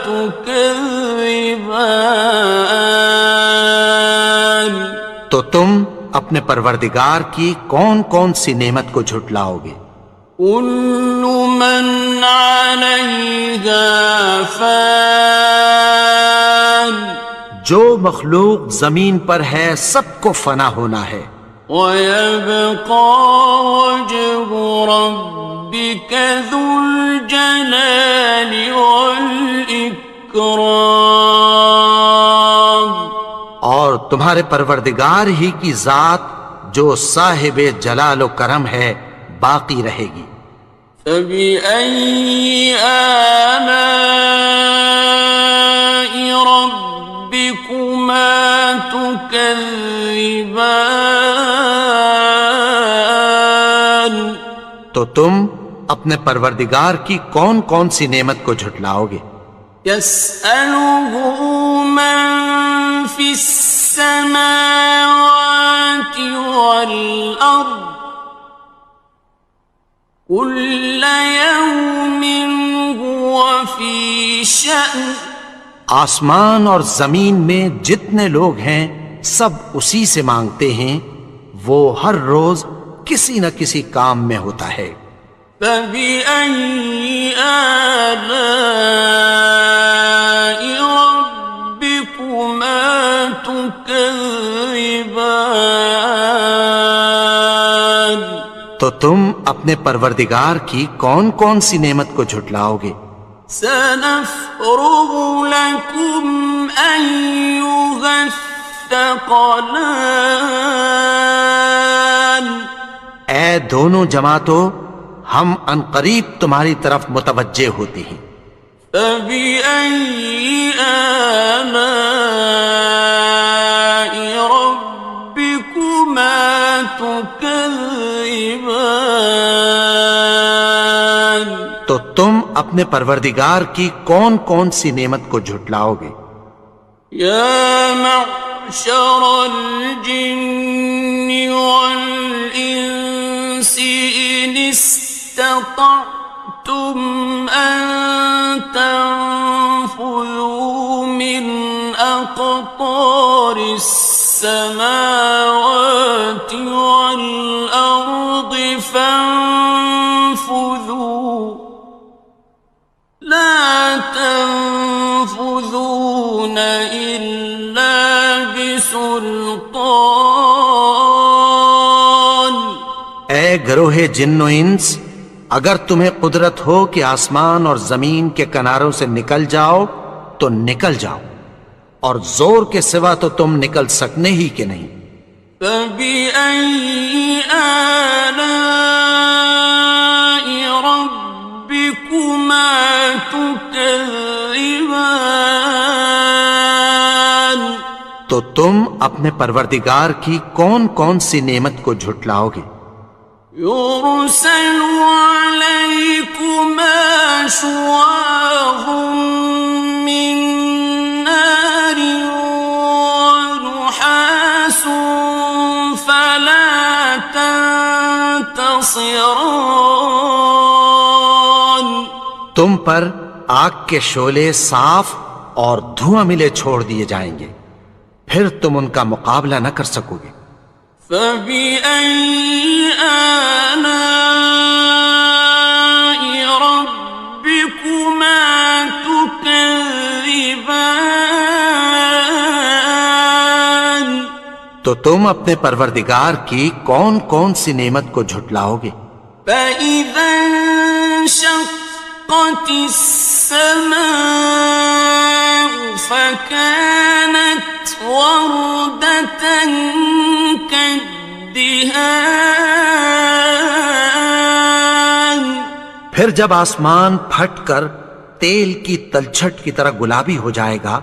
A: تُكَذِّبَانِ،
B: تو تم اپنے پروردگار کی کون کون سی نعمت کو جھٹلاؤ گے؟
A: كُلُّ مَنْ عَلَيْهَا فَانٍ،
B: جو مخلوق زمین پر ہے سب کو فنا ہونا ہے،
A: وَيَبْقَى وَجْهُ رَبِّكَ ذُو الْجَلَالِ وَالْإِكْرَامِ،
B: اور تمہارے پروردگار ہی کی ذات جو صاحب جلال و کرم ہے باقی رہے گی۔
A: فَبِأَيِّ آلَاءِ رَبِّكُمَا تُكَذِّبَانِ،
B: تو تم اپنے پروردگار کی کون کون سی نعمت کو جھٹلاؤ گے؟
A: يَسْأَلُهُ مَن فِي السَّمَاوَاتِ وَالْأَرْضِ كُلَّ يَوْمٍ هُوَ فِي شَأْنٍ،
B: آسمان اور زمین میں جتنے لوگ ہیں سب اسی سے مانگتے ہیں، وہ ہر روز کسی نہ کسی کام میں ہوتا ہے۔
A: فَبِأَيِّ آلَاءِ رَبِّكُمَا تُكَذِّبَانِ،
B: تو تم اپنے پروردگار کی کون کون سی نعمت کو جھٹلاؤ گے؟
A: سَنَفْرُغُ لَكُمْ أَيُّهَ الثَّقَلَانِ،
B: اے دونوں جماعتوں، ہم عنقریب تمہاری طرف متوجہ ہوتے ہیں۔
A: فَبِأَيِّ آلَاءِ رَبِّكُمَا تُكَذِّبَانِ،
B: تو تم اپنے پروردگار کی کون کون سی نعمت کو جھٹلاؤ گے؟
A: يَا مَعْشَرَ الْجِنِّ وَالْإِنسِ إِنِ اسْتَطَعْتُمْ أَن تَنفُذُوا مِنْ أَقْطَارِ السماوات والأرض فانفذوا لا تنفذون إلا بسلطان.
B: اے گروہ جن و انس، اگر تمہیں قدرت ہو کہ آسمان اور زمین کے کناروں سے نکل جاؤ تو نکل جاؤ، اور زور کے سوا تو تم نکل سکنے ہی کہ نہیں.
A: فَبِأَيِّ آلَاءِ رَبِّكُمَا تُكَذِّبَانِ.
B: تو تم اپنے پروردگار کی کون کون سی نعمت کو جھٹلاؤ گے؟
A: يُرْسَلُ عَلَيْكُمَا شُوَاظٌ مِّن نَّارٍ وَنُحَاسٌ فَلَا تَنتَصِرَانِ.
B: تم پر آگ کے شعلے صاف اور دھواں ملے چھوڑ دیے جائیں گے، پھر تم ان کا مقابلہ نہ کر سکو گے.
A: فَبِأَيِّ آلَاءِ رَبِّكُمَا تُكَذِّبَانِ.
B: تو تم اپنے پروردگار کی کون کون سی نعمت کو جھٹلاؤ گے؟
A: فَإِذَا انشَقَّتِ السَّمَاءُ فَكَانَتْ وَرْدَةً كَالدِّهَانِ.
B: پھر جب آسمان پھٹ کر تیل کی تلچھٹ کی طرح گلابی ہو جائے گا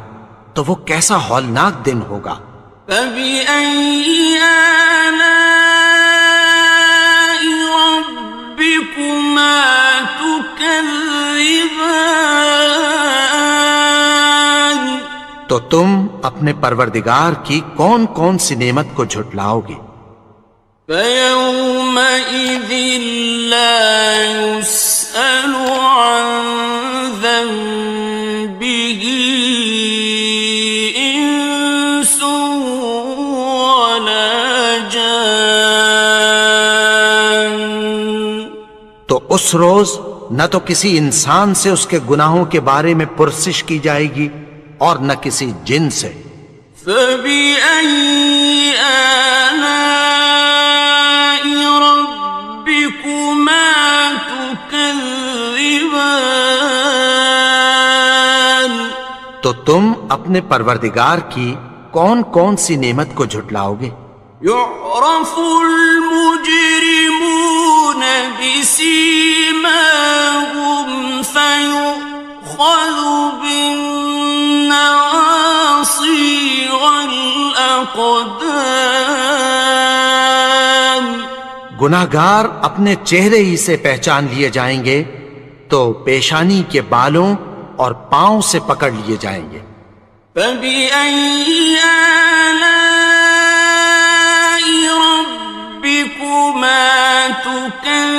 B: تو وہ کیسا ہولناک دن ہوگا.
A: فَبِأَيِّ آلَاءِ رَبِّكُمَا تُكَذِّبَانِ.
B: تو تم اپنے پروردگار کی کون کون سی نعمت کو جھٹلاؤ گے؟
A: فَيَوْمَئِذٍ لَا يُسْأَلُ عَنْ ذَنبِهِ إِنسٌ وَلَا جَانٌ.
B: تو اس روز نہ تو کسی انسان سے اس کے گناہوں کے بارے میں پرسش کی جائے گی اور نہ کسی جن سے.
A: فَبِأَيِّ آلَاءِ رَبِّكُمَا تُكَذِّبَانِ.
B: تو تم اپنے پروردگار کی کون کون سی نعمت کو جھٹلاؤ گے؟
A: يُعْرَفُ الْمُجْرِمُونَ بِسِيمَاهُمْ فَيُؤْخَذُ بِالنَّوَاصِي وَالْأَقْدَامِ.
B: گناہگار اپنے چہرے ہی سے پہچان لیے جائیں گے تو پیشانی کے بالوں اور پاؤں سے پکڑ لیے جائیں گے.
A: فَبِأَيِّ آلَاءِ رَبِّكُمَا تُكَذِّبَانِ.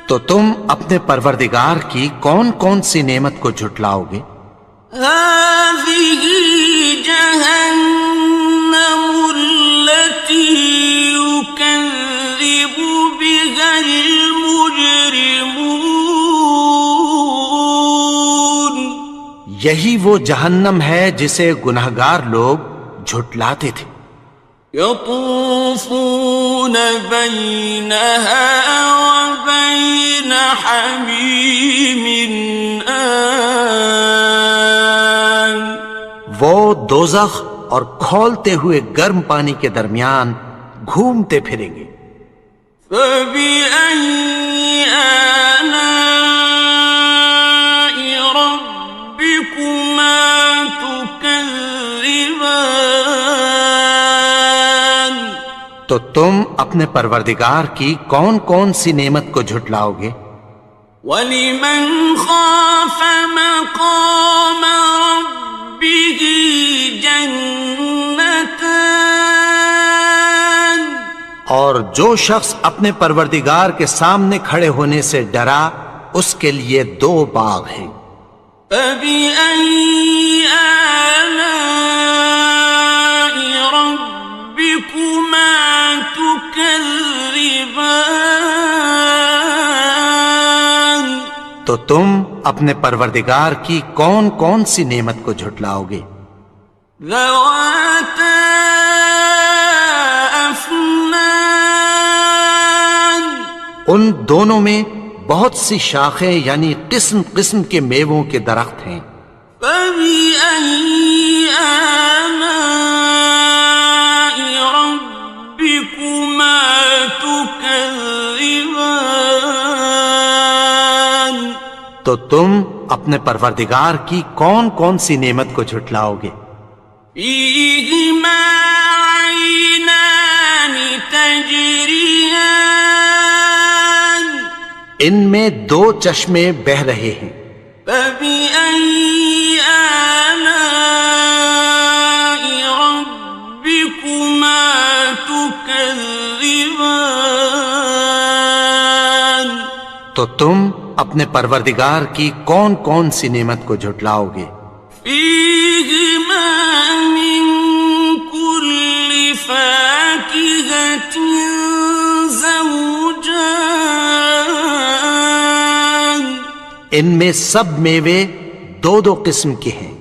B: تو تم اپنے پروردگار کی کون کون سی نعمت کو جھٹلاؤ گے؟
A: هَٰذِهِ جَهَنَّمُ الَّتِي يُكَذِّبُ بِهَا الْمُجْرِمُونَ.
B: یہی وہ جہنم ہے جسے گناہگار لوگ جھٹلاتے تھے.
A: يَطُوفُونَ بَيْنَهَا وَبَيْنَ حَمِيمٍ آنٍ.
B: وہ دوزخ اور کھولتے ہوئے گرم پانی کے درمیان گھومتے پھریں گے.
A: فَبِأَيِّ آلَاءِ رَبِّكُمَا تُكَذِّبَانِ.
B: تو تم اپنے پروردگار کی کون کون سی نعمت کو جھٹلاؤ گے؟
A: وَلِمَنْ خَافَ مَقَامَ رَبِّهِ جَنَّتَانِ.
B: اور جو شخص اپنے پروردگار کے سامنے کھڑے ہونے سے ڈرا اس کے لیے 2 باغ ہیں.
A: فَبِأَيِّ آلاء ربكما تكذبان
B: تو تم اپنے پروردگار کی کون کون سی نعمت کو جھٹلاؤ گے؟
A: ذواتا افنان
B: ان دونوں میں بہت سی شاخیں یعنی قسم قسم کے میووں کے درخت ہیں۔
A: فبأي آلاء ربكما تكذبان
B: تو تم اپنے پروردگار کی کون کون سی نعمت کو جھٹلاؤ گے؟
A: فيهما عينان تجريان
B: ان میں دو چشمے بہ رہے ہیں۔
A: فبأي آلاء ربكما تكذبان
B: تو تم اپنے پروردگار کی کون کون سی نعمت کو جھٹلاؤ گے؟
A: فيهما من كل فاكهة زوجان
B: ان میں سب میوے دو دو قسم کے ہیں۔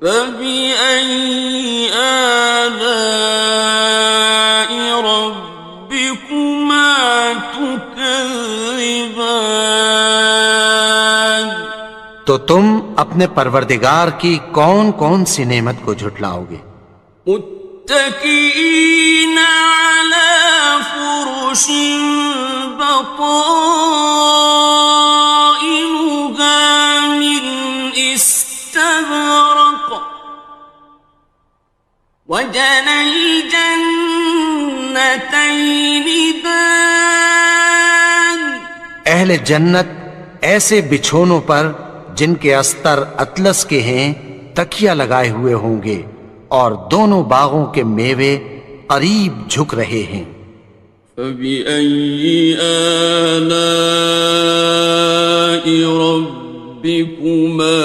A: فبأي آلاء ربكما تكذبان
B: تو تم اپنے پروردگار کی کون کون سی نعمت کو جھٹلاؤ گے؟
A: متكئين على فرش بطائنها من استبرق وجنى الجنتين دان
B: اہل جنت ایسے بچھونوں پر جن کے استر اطلس کے ہیں تکیہ لگائے ہوئے ہوں گے اور دونوں باغوں کے میوے قریب جھک رہے ہیں۔
A: فبأي آلاء ربكما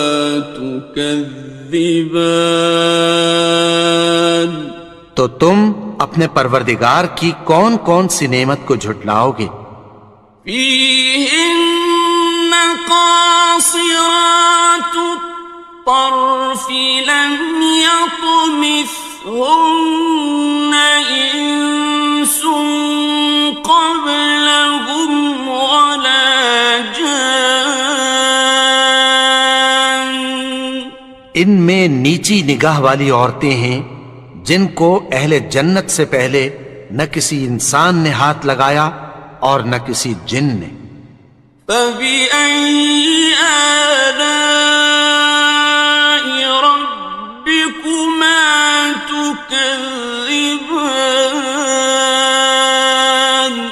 A: تكذبان
B: تو تم اپنے پروردگار کی کون کون سی نعمت کو جھٹلاؤ گے؟
A: فيهن قاصرات الطرف لم يطمثهن إنس قبلهم ولا جان
B: ان میں نیچی نگاہ والی عورتیں ہیں جن کو اہل جنت سے پہلے نہ کسی انسان نے ہاتھ لگایا اور نہ کسی جن نے۔
A: فبأي آلاء ربكما تكذبان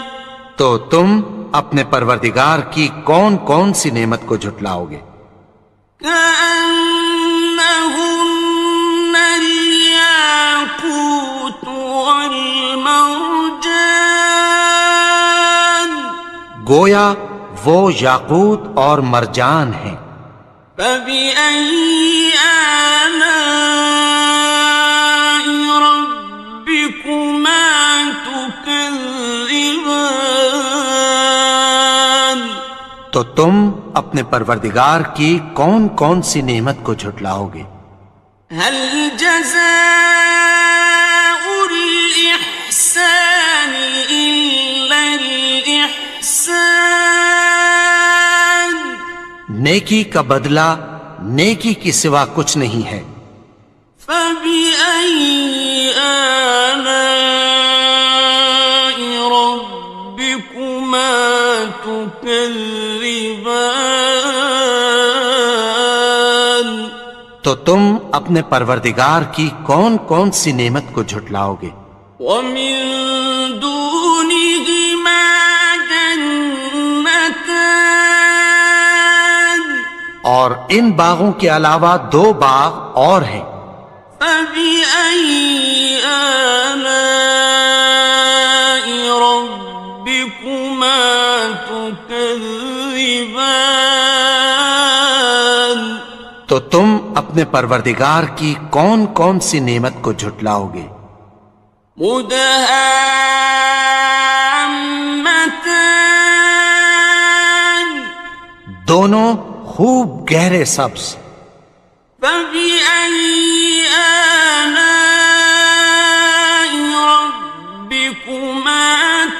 B: تو تم اپنے پروردگار کی کون کون سی نعمت کو جھٹلاؤ گے؟
A: كأنهن الياقوت والمرجان
B: گویا وہ یاقوت اور مرجان ہیں۔
A: فبأي آلاء ربكما تكذبان
B: تو تم اپنے پروردگار کی کون کون سی نعمت کو جھٹلاؤ گے؟
A: هل جزاء الإحسان إلا الإحسان
B: نیکی کا بدلہ نیکی کی سوا کچھ نہیں ہے۔
A: فبأي آلاء ربكما تكذبان
B: تو تم اپنے پروردگار کی کون کون سی نعمت کو جھٹلاؤ گے؟
A: ومن دونهما جنتان
B: اور ان باغوں کے علاوہ دو باغ اور ہیں۔
A: فبأي آلاء ربكما تكذبان
B: تو تم اپنے پروردگار کی کون کون سی نعمت کو جھٹلاؤ گے؟
A: مدهامتان
B: دونوں خوب گہرے سبز.
A: فبأي آلاء ربكما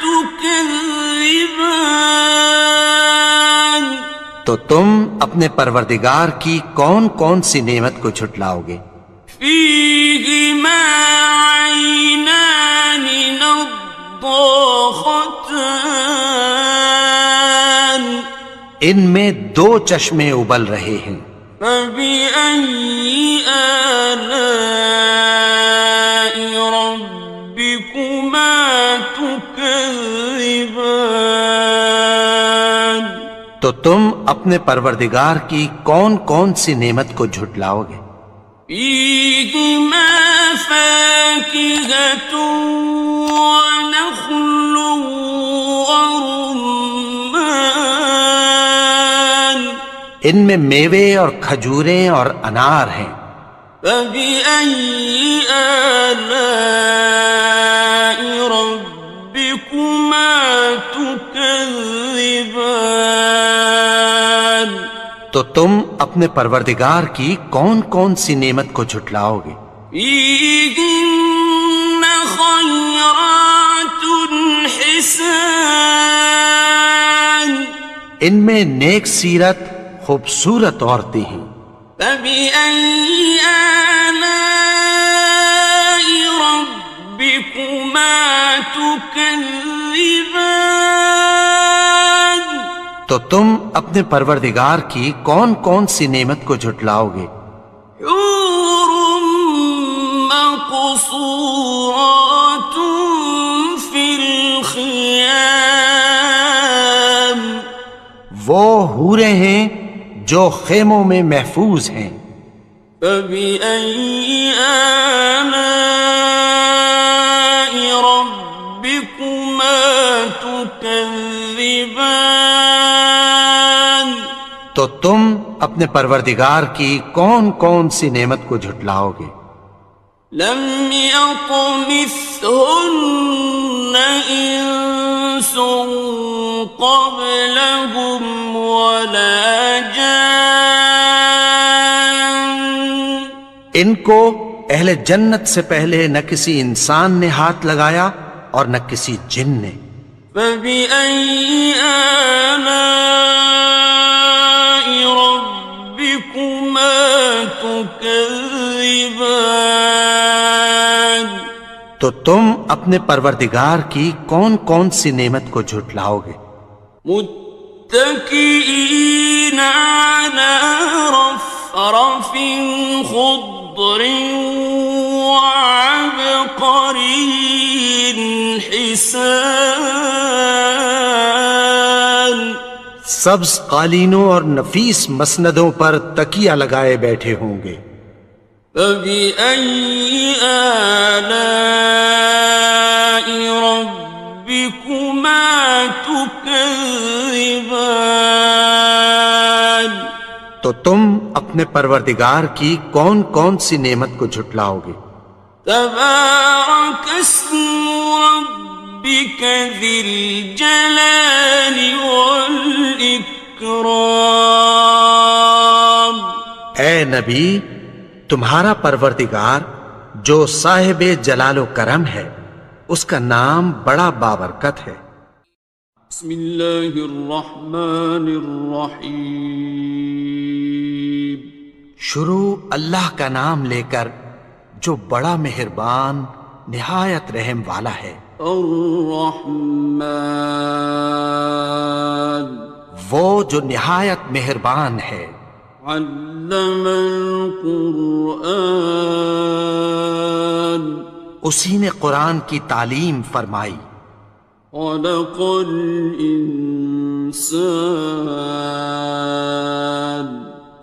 A: تكذبان
B: تو تم اپنے پروردگار کی کون کون سی نعمت کو جھٹلاؤ گے؟
A: فيهما عينان نضاختان
B: ان میں دو چشمے ابل رہے ہیں.
A: فبأي آلاء ربكما تكذبان
B: تو تم اپنے پروردگار کی کون کون سی نعمت کو جھٹلاؤ گے؟
A: فيهما فاكهة ونخل ورمان
B: ان میں میوے اور کھجوریں اور انار ہیں.
A: فبأي آلاء ربكما تكذبان
B: تو تم اپنے پروردگار کی کون کون سی نعمت کو جھٹلاؤ گے؟
A: فيهن خيرات حسان
B: ان میں نیک سیرت خوبصورت عورتیں ہیں.
A: فبأي آلاء ربكما تكذبان
B: تو تم اپنے پروردگار کی کون کون سی نعمت کو جھٹلاؤ گے؟
A: حور مقصورات في الخيام
B: وہ حوریں ہیں جو خیموں میں محفوظ ہیں.
A: فبأي آلاء ربكما تكذبان
B: تو تم اپنے پروردگار کی کون کون سی نعمت کو جھٹلاؤ گے؟
A: لم يطمثهن إنس قبلهم ولا جان
B: ان کو اہل جنت سے پہلے نہ کسی انسان نے ہاتھ لگایا اور نہ کسی جن نے.
A: فبأي آلاء ربكما تكذبان
B: تو تم اپنے پروردگار کی کون کون سی نعمت کو جھٹلاؤ گے؟
A: متكئين على رفرف خضر وعبقري حسان
B: سبز قالینوں اور نفیس مسندوں پر تکیہ لگائے بیٹھے ہوں گے.
A: فبأي آلاء ربكما تكذبان
B: تو تم اپنے پروردگار کی کون کون سی نعمت کو جھٹلاؤ گے؟
A: تبارك اسم ربك ذي الجلال والإكرام
B: اے نبی، تمہارا پروردگار جو صاحب جلال و کرم ہے اس کا نام بڑا بابرکت ہے.
A: بسم اللہ الرحمن الرحیم
B: شروع اللہ کا نام لے کر جو بڑا مہربان نہایت رحم والا ہے.
A: الرحمن
B: وہ جو نہایت مہربان ہے.
A: علم القرآن
B: اسی نے قرآن کی تعلیم فرمائی.
A: خلق الانسان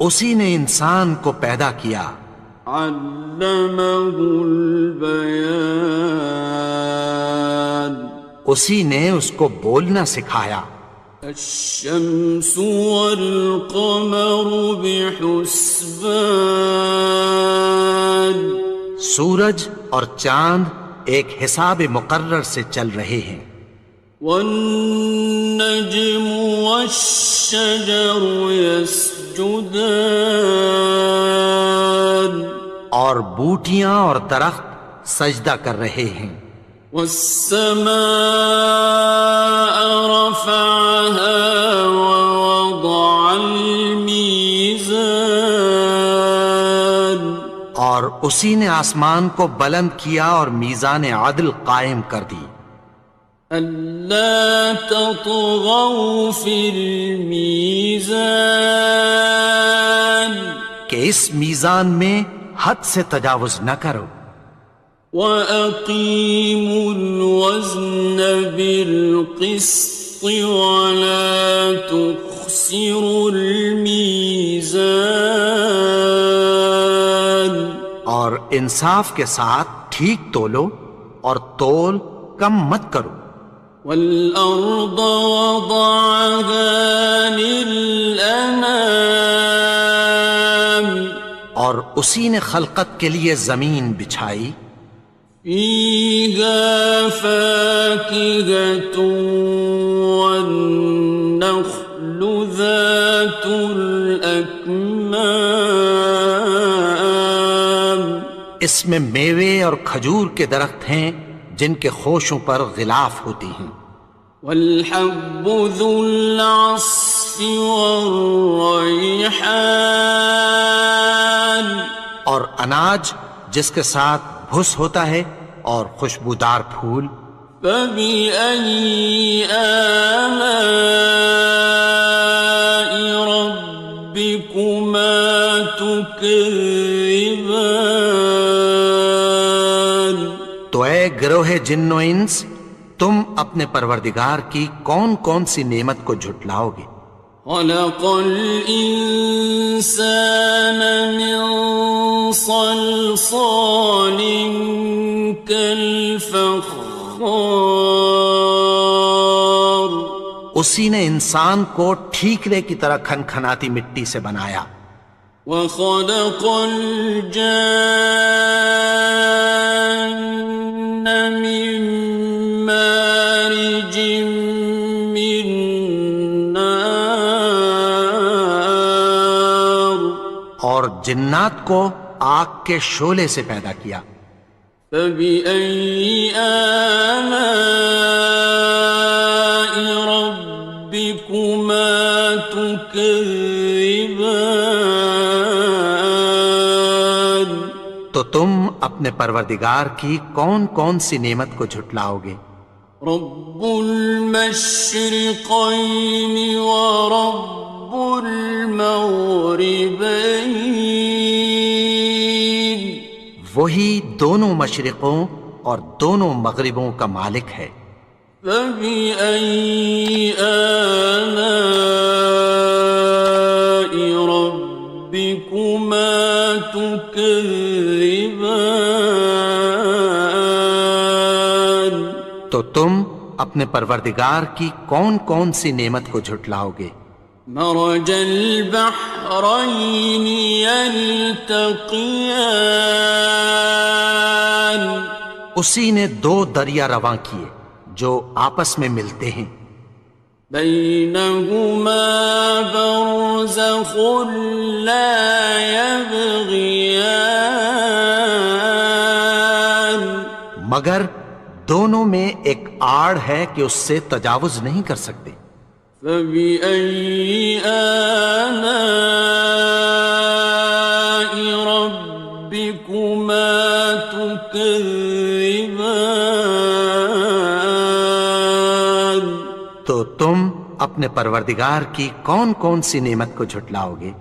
B: اسی نے انسان کو پیدا کیا.
A: علمه البیان
B: اسی نے اس کو بولنا سکھایا.
A: الشمس والقمر بحسبان
B: سورج اور چاند ایک حساب مقرر سے چل رہے ہیں.
A: والنجم والشجر يسجدان
B: اور بوٹیاں اور درخت سجدہ کر رہے ہیں.
A: والسماء رفعها ووضع الميزان
B: اور اسی نے آسمان کو بلند کیا اور میزان عدل قائم کر دی.
A: ألا تطغوا في الميزان
B: کہ اس میزان میں حد سے تجاوز نہ کرو.
A: وَأَقِيمُوا الْوَزْنَ بِالْقِسْطِ وَلَا تُخْسِرُوا الْمِيزَانَ
B: اور انصاف کے ساتھ ٹھیک تولو اور تول کم مت کرو.
A: وَالْأَرْضَ وَضَعَهَا لِلْأَنَامِ
B: اور اسی نے خلقت کے لیے زمین بچھائی.
A: فِيهَا فَاكِهَةٌ وَالنَّخْلُ ذَاتُ الْأَكْمَامِ
B: اس میں میوے اور کھجور کے درخت ہیں جن کے خوشوں پر غلاف ہوتی ہیں.
A: وَالْحَبُّ ذُو الْعَصْفِ وَالرَّيْحَانِ
B: اور اناج جس کے ساتھ بھس ہوتا ہے اور خوشبودار پھول.
A: فَبِأَيِّ آلَاءِ رَبِّكُمَا تُكَذِّبَانِ
B: تو اے گروہ جن و انس، تم اپنے پروردگار کی کون کون سی نعمت کو جھٹلاؤ گے؟
A: خَلَقَ الْإِنسَانَ مِنْ صَلْصَالٍ كَالْفَخَّارِ
B: اسی نے انسان کو ٹھیکرے کی طرح کھنکھناتی مٹی سے بنایا.
A: وَخَلَقَ الْجَانَّ مِن مَّارِجٍ مِّن نَّارٍ
B: اور جنات کو آگ کے شعلے سے پیدا کیا.
A: فَبِأَيِّ آلَاءِ رَبِّكُمَا تُكَذِّبَانِ
B: تو تم اپنے پروردگار کی کون کون سی نعمت کو جھٹلاؤ گے؟
A: رب المشرقين ورب المغربين
B: وہی دونوں مشرقوں اور دونوں مغربوں کا مالک ہے.
A: فبأي آلاء ربكما تكذبان
B: تو تم اپنے پروردگار کی کون کون سی نعمت کو جھٹلاؤ گے؟
A: مرج البحرين يلتقيان
B: اسی نے دو دریا رواں کیے جو آپس میں ملتے ہیں.
A: بينهما برزخ لا يبغيان
B: مگر دونوں میں ایک آڑ ہے کہ اس سے تجاوز نہیں کر سکتے.
A: فبأي آلاء ربكما تكذبان
B: تو تم اپنے پروردگار کی کون کون سی نعمت کو جھٹلاؤ گے؟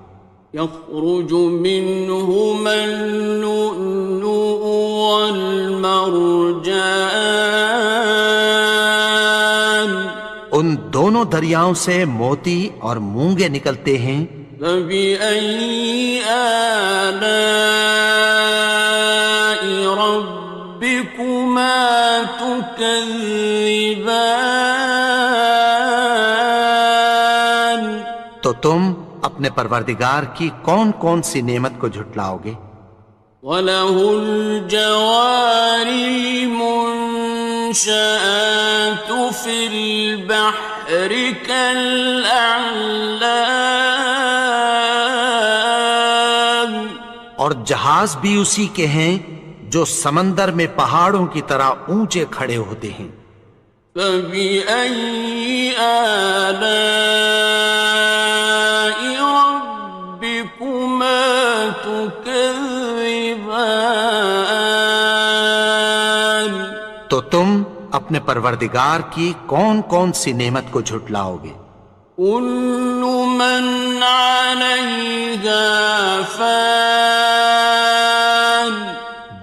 A: يخرج منهما اللؤلؤ والمرجان
B: ان دونوں دریاؤں سے موتی اور مونگے نکلتے ہیں.
A: فبأي آلاء ربكما تكذبان
B: تو تم اپنے پروردگار کی کون کون سی نعمت کو جھٹلاؤ گے؟
A: وَلَهُ الْجَوَارِ الْمُنشَآتُ فِي الْبَحْرِ كَالْأَعْلَامِ،
B: اور جہاز بھی اسی کے ہیں جو سمندر میں پہاڑوں کی طرح اونچے کھڑے ہوتے ہیں۔
A: فَبِأَيِّ آلَاءِ رَبِّكُمَا تُكَذِّبَانِ،
B: تو تم اپنے پروردگار کی کون کون سی نعمت کو جھٹلاؤ گے؟
A: كُلُّ مَنْ عَلَيْهَا فَانٍ،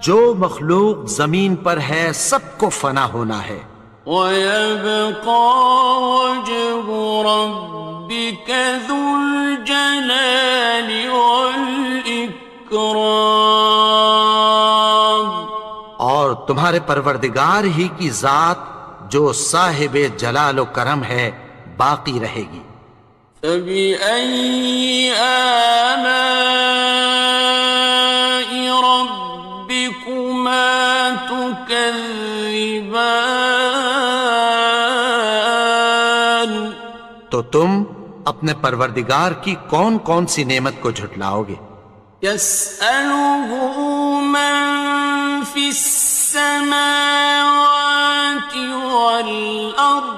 B: جو مخلوق زمین پر ہے سب کو فنا ہونا ہے،
A: وَيَبْقَى وَجْهُ رَبِّكَ ذُو الْجَلَالِ وَالْإِكْرَامِ،
B: اور تمہارے پروردگار ہی کی ذات جو صاحب جلال و کرم ہے باقی رہے گی۔
A: فَبِأَيِّ آلَاءِ رَبِّكُمَا تُكَذِّبَانِ،
B: تو تم اپنے پروردگار کی کون کون سی نعمت کو جھٹلاؤ گے؟
A: يَسْأَلُهُ مَن فِي السَّمَاوَاتِ وَالْأَرْضِ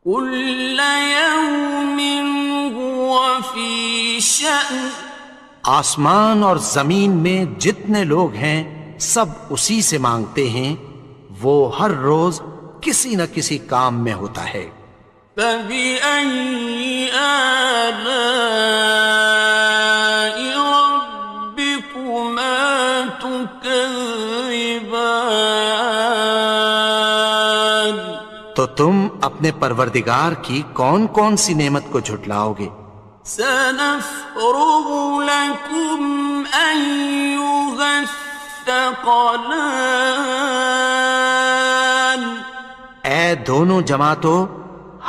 A: كُلَّ يَوْمٍ هُوَ فِي شَأْنٍ،
B: آسمان اور زمین میں جتنے لوگ ہیں سب اسی سے مانگتے ہیں، وہ ہر روز کسی نہ کسی کام میں ہوتا ہے۔
A: فَبِأَيِّ آلَاءِ رَبِّكُمَا تُكَذِّبَانِ،
B: تو تم اپنے پروردگار کی کون کون سی نعمت کو جھٹلاؤ گے؟
A: سَنَفْرُغُ لَكُمْ أَيُّهَ الثَّقَلَانِ،
B: اے دونوں جماعتوں،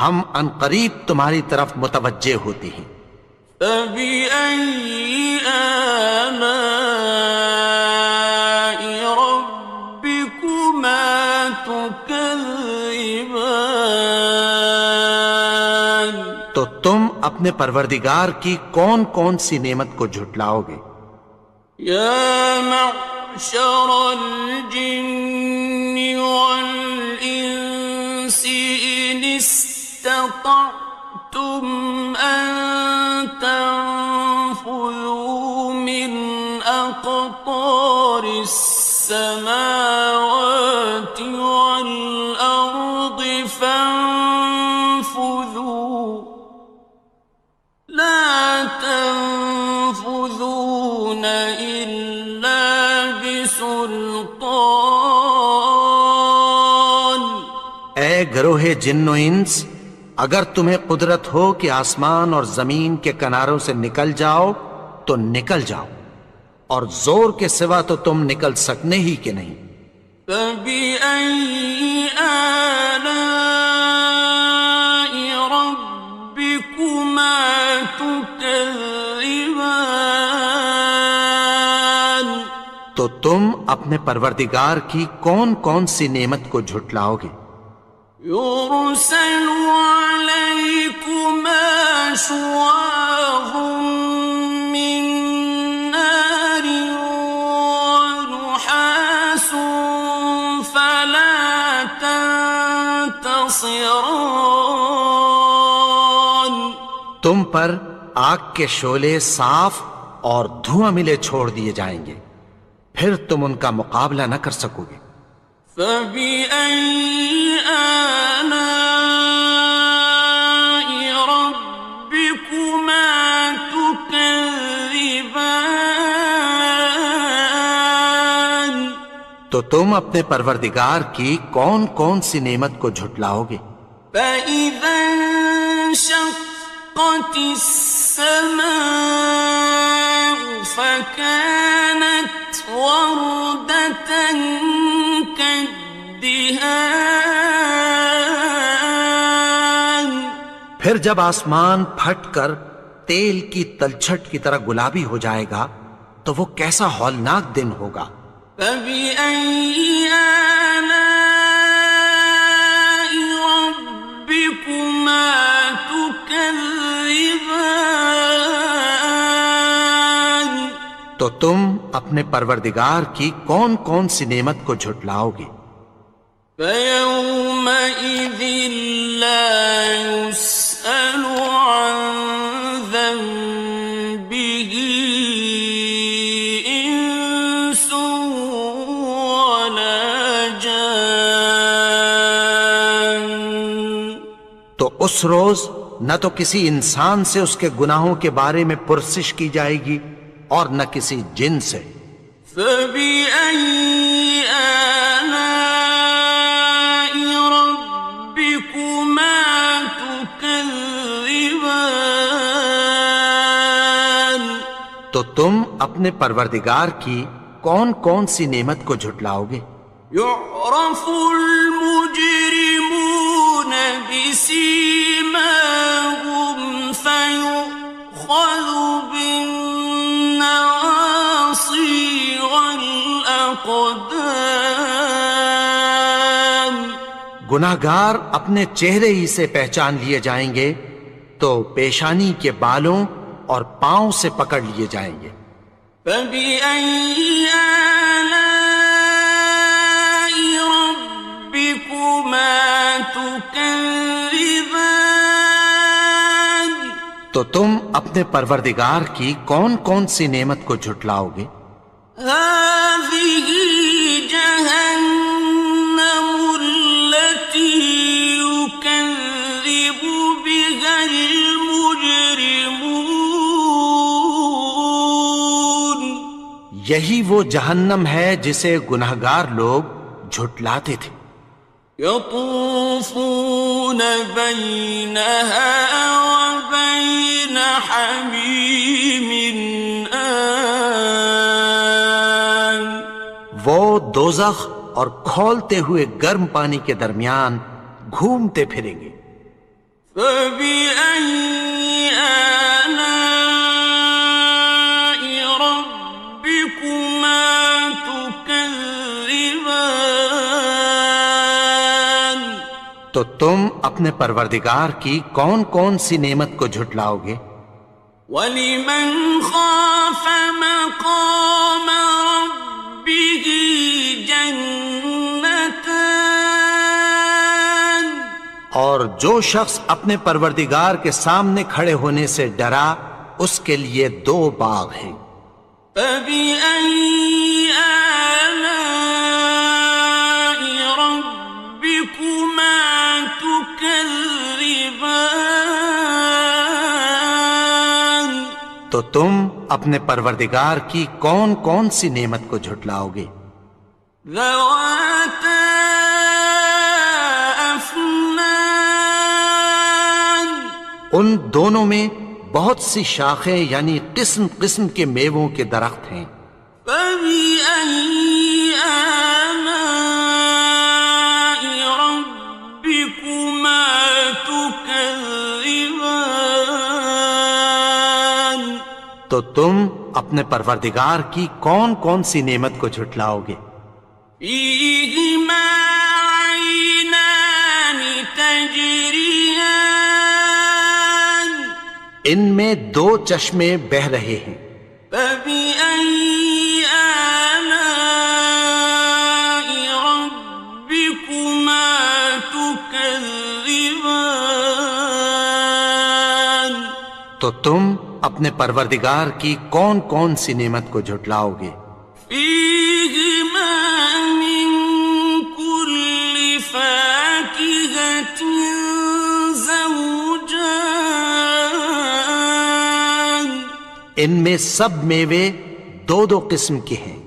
B: ہم عنقریب تمہاری طرف متوجہ ہوتے ہیں۔
A: فَبِأَيِّ آلَاءِ رَبِّكُمَا تُكَذِّبَانِ،
B: تو تم اپنے پروردگار کی کون کون سی نعمت کو جھٹلاؤ گے؟
A: يَا مَعْشَرَ الْجِنِّ وَالْإِنسِ إِنِ اسْتَطَعْتُمْ أَن تَنفُذُوا مِنْ أَقْطَارِ السَّمَاوَاتِ وَالْأَرْضِ فَانفُذُوا لَا تَنفُذُونَ إِلَّا بِسُلْطَانٍ،
B: اے گروہ جن و انس، اگر تمہیں قدرت ہو کہ آسمان اور زمین کے کناروں سے نکل جاؤ تو نکل جاؤ، اور زور کے سوا تو تم نکل سکنے ہی کہ نہیں۔
A: فَبِأَيِّ آلَاءِ رَبِّكُمَا تُكَذِّبَانِ،
B: تو تم اپنے پروردگار کی کون کون سی نعمت کو جھٹلاؤ گے؟
A: يُرْسَلُ عَلَيْكُمَا شُوَاظٌ مِّن نَّارٍ وَنُحَاسٌ فَلَا تَنتَصِرَانِ،
B: تم پر آگ کے شعلے صاف اور دھواں ملے چھوڑ دیے جائیں گے، پھر تم ان کا مقابلہ نہ کر سکو گے۔
A: فَبِأَيِّ آلَاءِ رَبِّكُمَا تُكَذِّبَانِ،
B: تو تم اپنے پروردگار کی کون کون سی نعمت کو جھٹلاؤ گے؟
A: فَإِذَا انشَقَّتِ السَّمَاءُ فَكَانَتْ وَرْدَةً كَالدِّهَانِ،
B: پھر جب آسمان پھٹ کر تیل کی تلچھٹ کی طرح گلابی ہو جائے گا تو وہ کیسا ہولناک دن ہوگا۔
A: فبأي آلاء ربكما تكذبان؟
B: تو تم اپنے پروردگار کی کون کون سی نعمت کو جھٹلاؤ گے؟
A: فيومئذ لا يسأل عن ذنبه إنس ولا جان۔
B: تو اس روز نہ تو کسی انسان سے اس کے گناہوں کے بارے میں پرسش کی جائے گی اور نہ کسی جن سے۔
A: فبأي آلاء ربكما تكذبان؟
B: تو تم اپنے پروردگار کی کون کون سی نعمت کو جھٹلاؤ گے؟
A: يعرف المجرمون بسيماهم فيؤخذ بالنواصي والأقدام۔
B: گناہگار اپنے چہرے ہی سے پہچان لیے جائیں گے تو پیشانی کے بالوں اور پاؤں سے پکڑ لیے جائیں گے۔
A: فبأي آلاء ربكما تكذبان؟
B: تو تم اپنے پروردگار کی کون کون سی نعمت کو جھٹلاؤ گے؟
A: هذه جهنم التي يكذب بها المجرمون۔
B: یہی وہ جہنم ہے جسے گناہگار لوگ جھٹلاتے تھے۔
A: يطوفون بينها وبين حميم آن۔
B: وہ دوزخ اور کھولتے ہوئے گرم پانی کے درمیان گھومتے پھریں گے۔
A: فبأي آلاء ربكما تكذبان؟
B: تو تم اپنے پروردگار کی کون کون سی نعمت کو جھٹلاؤ گے؟
A: وَلِمَنْ خَافَ مَقَامَ رَبِّهِ جَنَّتَانِ؟
B: اور جو شخص اپنے پروردگار کے سامنے کھڑے ہونے سے ڈرا اس کے لیے 2 باغ ہیں۔
A: فَبِأَيِّ آلَاءِ رَبِّكُمَا تُكَذِّبَانِ؟
B: تو تم اپنے پروردگار کی کون کون سی نعمت کو جھٹلاؤ گے؟
A: ذَوَاتَا أَفْنَانٍ؟
B: ان دونوں میں بہت سی شاخیں یعنی قسم قسم کے میووں کے درخت ہیں۔
A: فَبِأَيِّ آلَاءِ رَبِّكُمَا تُكَذِّبَانِ؟
B: تو تم اپنے پروردگار کی کون کون سی نعمت کو جھٹلاؤ گے؟
A: فِيهِمَا عَيْنَانِ تَجْرِيَانِ؟
B: ان میں 2 چشمے بہہ رہے ہیں۔
A: فَبِأَيِّ آلَاءِ رَبِّكُمَا تُكَذِّبَانِ؟
B: تو تم اپنے پروردگار کی کون کون سی نعمت کو جھٹلاؤ گے؟
A: فِيهِمَا مِن كُلِّ فَاكِهَةٍ زَوْجَانِ؟
B: ان میں سب میوے 2 قسم کے ہیں۔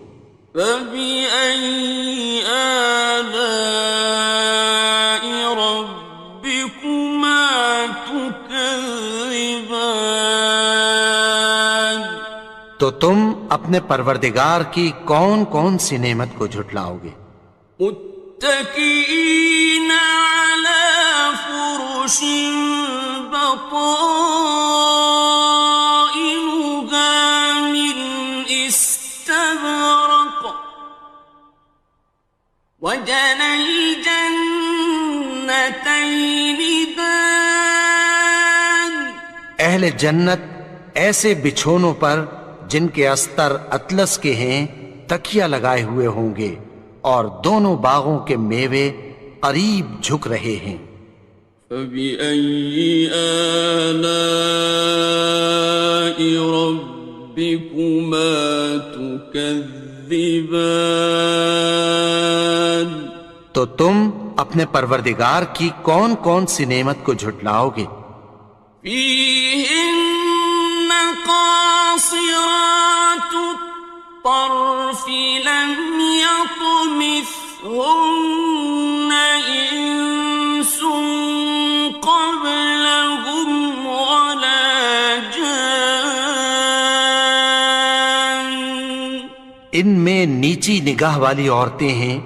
A: فَبِأَيِّ آلَاءِ رَبِّكُمَا تُكَذِّبَانِ؟
B: تو تم اپنے پروردگار کی کون کون سی نعمت کو جھٹلاؤ گے؟
A: مُتَّكِئِينَ عَلَى فُرُشٍ بطائنها من استبرق وجنى الجنتين دان.
B: اہل جنت ایسے بچھونوں پر جن کے استر اطلس کے ہیں تکیہ لگائے ہوئے ہوں گے، اور دونوں باغوں کے میوے قریب جھک رہے ہیں.
A: فَبِأَيِّ آلَاءِ رَبِّكُمَا تُكَذِّبَانِ.
B: تو تم اپنے پروردگار کی کون کون سی نعمت کو جھٹلاؤ گے؟
A: فِيهِنَّ قَاصِرَاتُ الطَّرْفِ لَمْ يَطْمِثْهُنَّ إِنسٌ قَبْلَهُمْ وَلَا جَانٌّ.
B: ان میں نیچی نگاہ والی عورتیں ہیں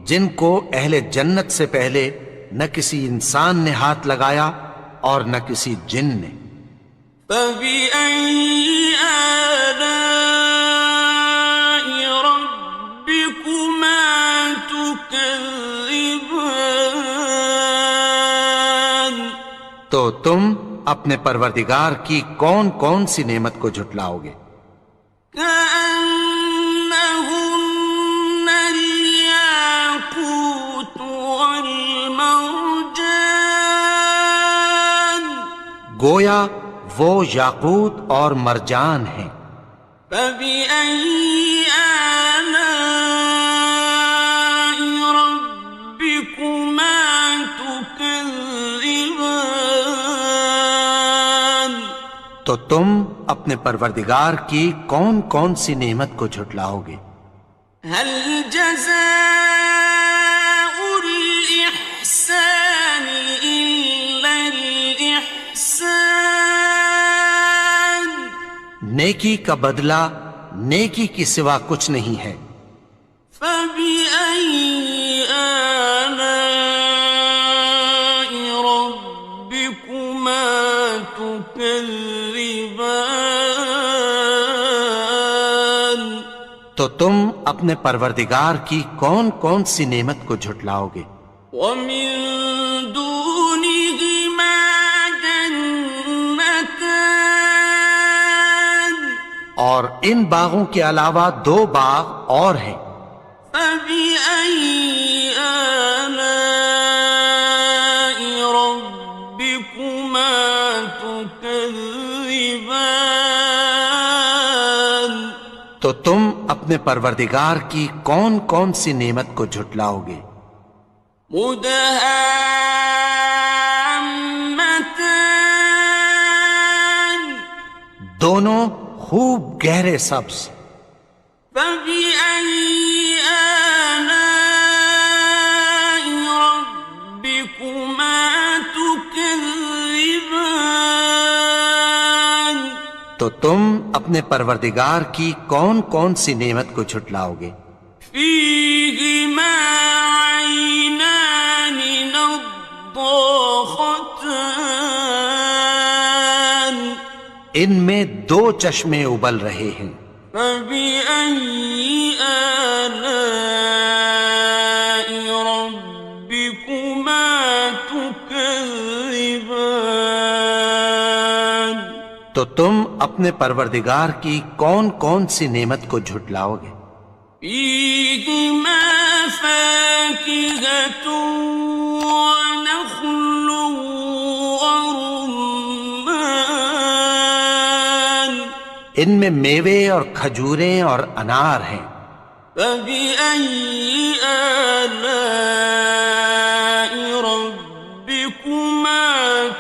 B: جن کو اہل جنت سے پہلے نہ کسی انسان نے ہاتھ لگایا اور نہ کسی جن نے.
A: فَبِأَيِّ آلَاءِ رَبِّكُمَا تُكَذِّبَانِ.
B: تو تم اپنے پروردگار کی کون کون سی نعمت کو جھٹلاؤ گے؟
A: كَأَنَّهُنَّ الْيَاقُوتُ وَالْمَرْجَانُ.
B: گویا وہ یاقوت اور مرجان ہیں.
A: فَبِأَيِّ آلَاءِ رَبِّكُمَا تُكَذِّبَانِ.
B: تو تم اپنے پروردگار کی کون کون سی نعمت کو جھٹلاؤ گے؟
A: هَلْ جَزَاءُ الْإِحْسَانِ إِلَّا الْإِحْسَانُ.
B: نیکی کا بدلہ نیکی کی سوا کچھ نہیں ہے.
A: فَبِأَيِّ آلَاءِ رَبِّكُمَا تُكَذِّبَانِ.
B: تو تم اپنے پروردگار کی کون کون سی نعمت کو جھٹلاؤ گے؟
A: وَمِن دُونِهِمَا جَنَّتَانِ.
B: اور ان باغوں کے علاوہ دو باغ اور ہیں.
A: فَبِأَيِّ آلَاءِ رَبِّكُمَا تُكَذِّبَانِ.
B: تو تم اپنے پروردگار کی کون کون سی نعمت کو جھٹلاؤ گے؟
A: مُدْهَامَّتَانِ.
B: دونوں خوب گہرے سبز.
A: فَبِأَيِّ آلَاءِ رَبِّكُمَا تُكَذِّبَانِ.
B: تو تم اپنے پروردگار کی کون کون سی نعمت کو جھٹلاؤ گے؟
A: فِيهِمَا عَيْنَانِ نَضَّاخَتَانِ.
B: ان میں دو چشمے ابل رہے ہیں.
A: فَبِأَيِّ آلَاءِ رَبِّكُمَا تُكَذِّبَانِ.
B: تو تم اپنے پروردگار کی کون کون سی نعمت کو جھٹلاؤ گے؟
A: فِيهِمَا فَاكِهَةٌ وَنَخْلٌ وَرُمَّانٌ.
B: ان میں میوے اور کھجوریں اور انار ہیں.
A: فَبِأَيِّ آلَاءِ رَبِّكُمَا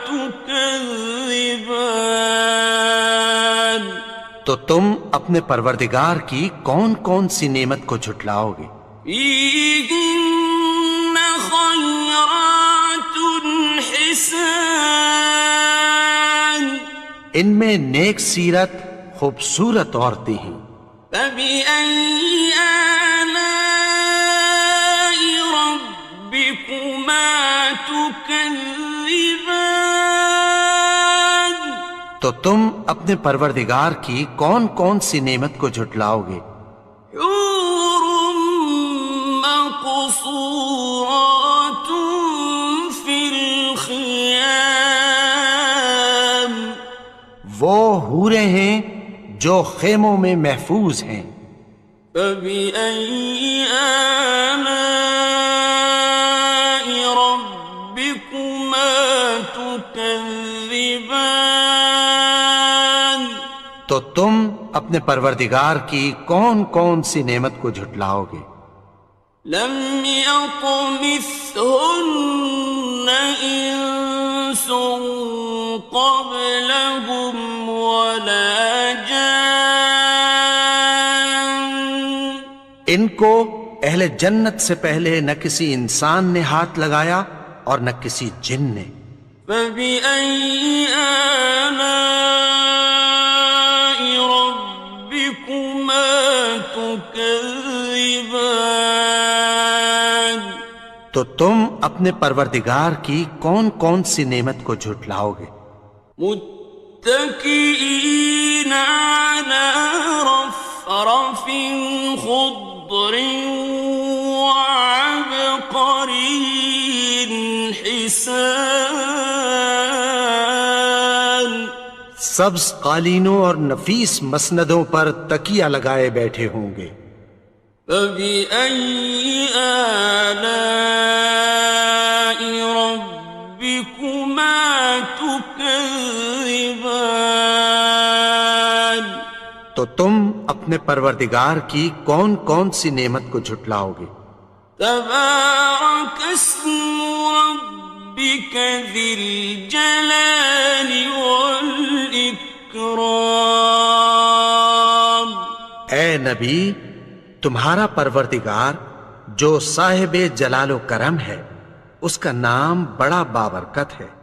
A: تُكَذِّبَانِ.
B: تو تم اپنے پروردگار کی کون کون سی نعمت کو جھٹلاؤ گے؟
A: فِيهِنَّ خَيْرَاتٌ حِسَانٌ.
B: ان میں نیک سیرت خوبصورت عورتیں ہیں.
A: فَبِأَيِّ آلَاءِ رَبِّكُمَا تُكَذِّبَانِ.
B: تو تم اپنے پروردگار کی کون کون سی نعمت کو جھٹلاؤ گے؟
A: حور مقصورات فی الخیام،
B: وہ حوریں ہیں جو خیموں میں محفوظ ہیں۔
A: فبأي آلاء ربكما تكذبان،
B: تو تم اپنے پروردگار کی کون کون سی نعمت کو جھٹلاؤ گے؟
A: لم يطمثهن إنس قبلهم ولا جان،
B: ان کو اہل جنت سے پہلے نہ کسی انسان نے ہاتھ لگایا اور نہ کسی جن نے۔
A: فبأي آلاء ربكما تكذبان،
B: تو تم اپنے پروردگار کی کون کون سی نعمت کو جھٹلاؤ گے؟
A: متكئين على رفرف خضر وعبقري حسان،
B: سبز قالینوں اور نفیس مسندوں پر تکیہ لگائے بیٹھے ہوں گے۔
A: فبأي آلاء ربكما تكذبان،
B: تو تم اپنے پروردگار کی کون کون سی نعمت کو جھٹلاؤ گے؟
A: تبارك اسم ربك ذي الجلال والإكرام،
B: اے نبی، تمہارا پروردگار جو صاحب جلال و کرم ہے، اس کا نام بڑا بابرکت ہے۔